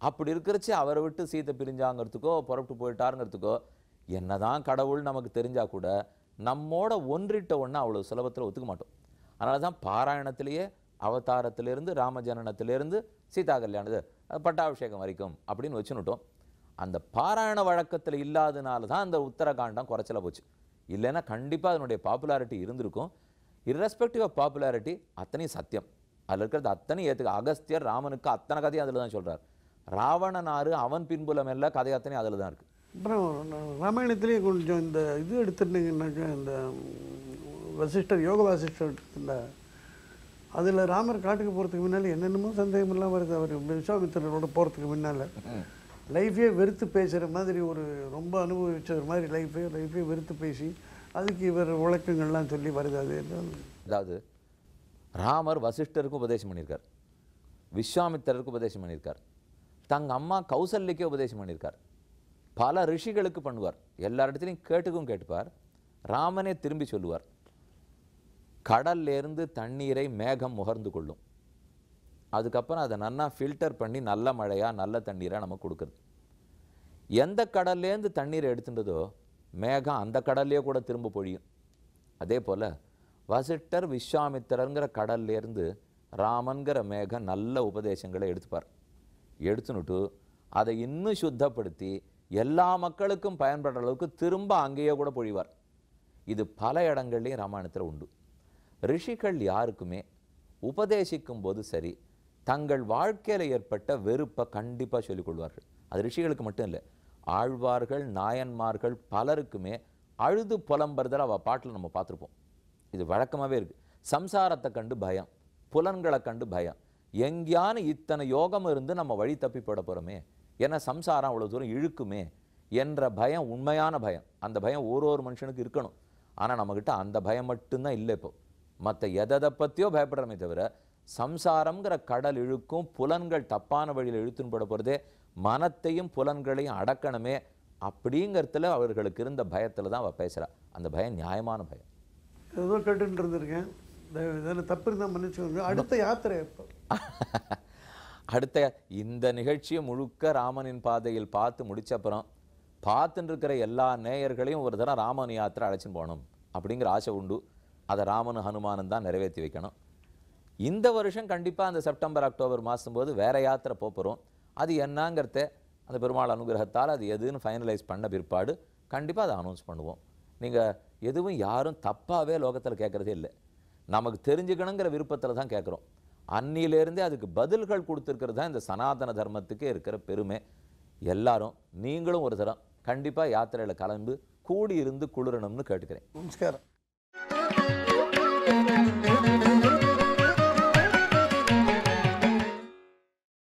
அப்படி இருக்கிறச்சு அவரை விட்டு சீத்தை பிரிஞ்சாங்கிறதுக்கோ புறப்பட்டு போயிட்டாருங்கிறதுக்கோ என்னதான் கடவுள் நமக்கு தெரிஞ்சால் கூட நம்மோட ஒன்றிட்ட ஒன்று அவ்வளோ சுலபத்தில் ஒத்துக்க மாட்டோம். அதனால தான் பாராயணத்திலேயே அவதாரத்திலேருந்து ராமஜனனத்திலேருந்து சீதா கல்யாணத்து பட்டாபிஷேகம் வரைக்கும் அப்படின்னு வச்சுனுட்டோம். அந்த பாராயண வழக்கத்தில் இல்லாதனால தான் அந்த உத்தரகாண்டம் குறைச்சல போச்சு. இல்லைன்னா கண்டிப்பாக அதனுடைய பாப்புலாரிட்டி இருந்திருக்கும். இர்ரெஸ்பெக்டிவ் ஆஃப் பாப்புலாரிட்டி அத்தனையும் சத்தியம். அதில் இருக்கிறது அத்தனையும் ஏற்றுக்க. அகஸ்தியர் ராமனுக்கு அத்தனை கதையும் அதில் தான் சொல்கிறார். ராவணனாறு அவன் பின்புலம் எல்லாம் கதை அத்தனையும் அதில் தான் இருக்குது. அப்புறம் ராமாயணத்திலேயே கொஞ்சம் இந்த இது எடுத்துட்டீங்கன்னாக்கா, இந்த வசிஷ்டர் யோக வாசிஷ்டர் இந்த அதில் ராமர் காட்டுக்கு போகிறதுக்கு முன்னால் என்னென்னமோ சந்தேகம் இல்லாமல் வருது. அவர் விஸ்வாமித்திரரோட போகிறதுக்கு முன்னால் லைஃபே வெறுத்து பேசுகிற மாதிரி, ஒரு ரொம்ப அனுபவிச்ச மாதிரி லைஃபே வெறுத்து பேசி அதுக்கு இவர் விளக்கங்கள்லாம் சொல்லி வருது. அது அதாவது ராமர் வசிஷ்டருக்கும் உபதேசம் பண்ணியிருக்கார், விஸ்வாமித்திரருக்கும் உபதேசம் பண்ணியிருக்கார், தங்க அம்மா கௌசல்யக்கே உபதேசம் பண்ணியிருக்கார், பல ரிஷிகளுக்கு பண்ணுவார், எல்லா இடத்துலையும் கேட்டுக்கும் கேட்டுப்பார். ராமனே திரும்பி சொல்லுவார், கடல்லேருந்து தண்ணீரை மேகம் முகர்ந்து கொள்ளும், அதுக்கப்புறம் அதை நல்லா ஃபில்டர் பண்ணி நல்ல மழையாக நல்ல தண்ணீராக நம்ம கொடுக்குறது. எந்த கடல்லேருந்து தண்ணீரை எடுத்துட்டதோ மேகம் அந்த கடல்லையே கூட திரும்ப பொழியும். அதே போல் வசிஷ்டர் விஸ்வாமித்திரங்கிற கடல்லேருந்து ராமன்கிற மேகம் நல்ல உபதேசங்களை எடுத்துப்பார். எடுத்துனுட்டு அதை இன்னும் சுத்தப்படுத்தி எல்லா மக்களுக்கும் பயன்படுற அளவுக்கு திரும்ப அங்கேயே கூட பொழிவார். இது பல இடங்கள்லையும் ராமாயணத்தில் உண்டு. ரிஷிகள் யாருக்குமே உபதேசிக்கும் போது சரி, தங்கள் வாழ்க்கையில் ஏற்பட்ட வெறுப்பை கண்டிப்பாக சொல்லிக் கொள்வார்கள். அது ரிஷிகளுக்கு மட்டும் இல்லை, ஆழ்வார்கள் நாயன்மார்கள் பலருக்குமே அழுது புலம்புறதில் அவள் பாட்டில் நம்ம பார்த்துருப்போம். இது வழக்கமாகவே இருக்குது. சம்சாரத்தை கண்டு பயம், புலன்களை கண்டு பயம், எங்கேயான இத்தனை யோகம் இருந்து நம்ம வழி தப்பி போட போகிறோமே, ஏன்னா சம்சாரம் அவ்வளோ தூரம் இழுக்குமே என்ற பயம் உண்மையான பயம். அந்த பயம் ஒரு மனுஷனுக்கு இருக்கணும். ஆனால் நம்மக்கிட்ட அந்த பயம் மட்டும்தான் இல்லை. இப்போ மற்ற எதை பற்றியோ பயப்படுறமே தவிர சம்சாரம்ங்கிற கடல் இழுக்கும், புலன்கள் தப்பான வழியில் இழுத்துன்னு போட போகிறதே, மனத்தையும் புலன்களையும் அடக்கணுமே அப்படிங்கிறதுல அவர்களுக்கு இருந்த பயத்தில் தான் அவள் பேசுகிறா. அந்த பயம் நியாயமான பயம். ஏதோ கேட்டுட்டு இருந்திருக்கேன், தப்பு இருந்தால் மன்னிச்சுக்கோங்க. அடுத்த யாத்திரை எப்போ? அடுத்த இந்த நிகழ்ச்சியை முழுக்க ராமனின் பாதையில் பார்த்து முடிச்சப்புறம் பார்த்துட்டு இருக்கிற எல்லா நேயர்களையும் ஒரு தடவை ராமன் யாத்திரை அழைச்சின்னு போகணும் அப்படிங்கிற ஆசை உண்டு. அதை ராமனு ஹனுமானன் தான் நிறைவேற்றி வைக்கணும். இந்த வருஷம் கண்டிப்பாக அந்த செப்டம்பர் அக்டோபர் மாதம் போது வேறு யாத்திரை போகிறோம். அது என்னங்கிறத அந்த பெருமாள் அனுகிரகத்தால் அது எதுன்னு ஃபைனலைஸ் பண்ண பிற்பாடு கண்டிப்பாக அதை அனௌன்ஸ் பண்ணுவோம். நீங்கள் எதுவும் யாரும் தப்பாகவே லோகத்தில் கேட்குறதே இல்லை, நமக்கு தெரிஞ்சுக்கணுங்கிற விருப்பத்தில் தான் கேட்குறோம். அன்னியிலேருந்தே அதுக்கு பதில்கள் கொடுத்துருக்கிறது தான் இந்த சனாதன தர்மத்துக்கே இருக்கிற பெருமை. எல்லாரும் நீங்களும் ஒரு தரம் கண்டிப்பாக யாத்திரையில் கலந்து கூடி இருந்து குளிரணும்னு கேட்டுக்கிறேன். நமஸ்காரம்.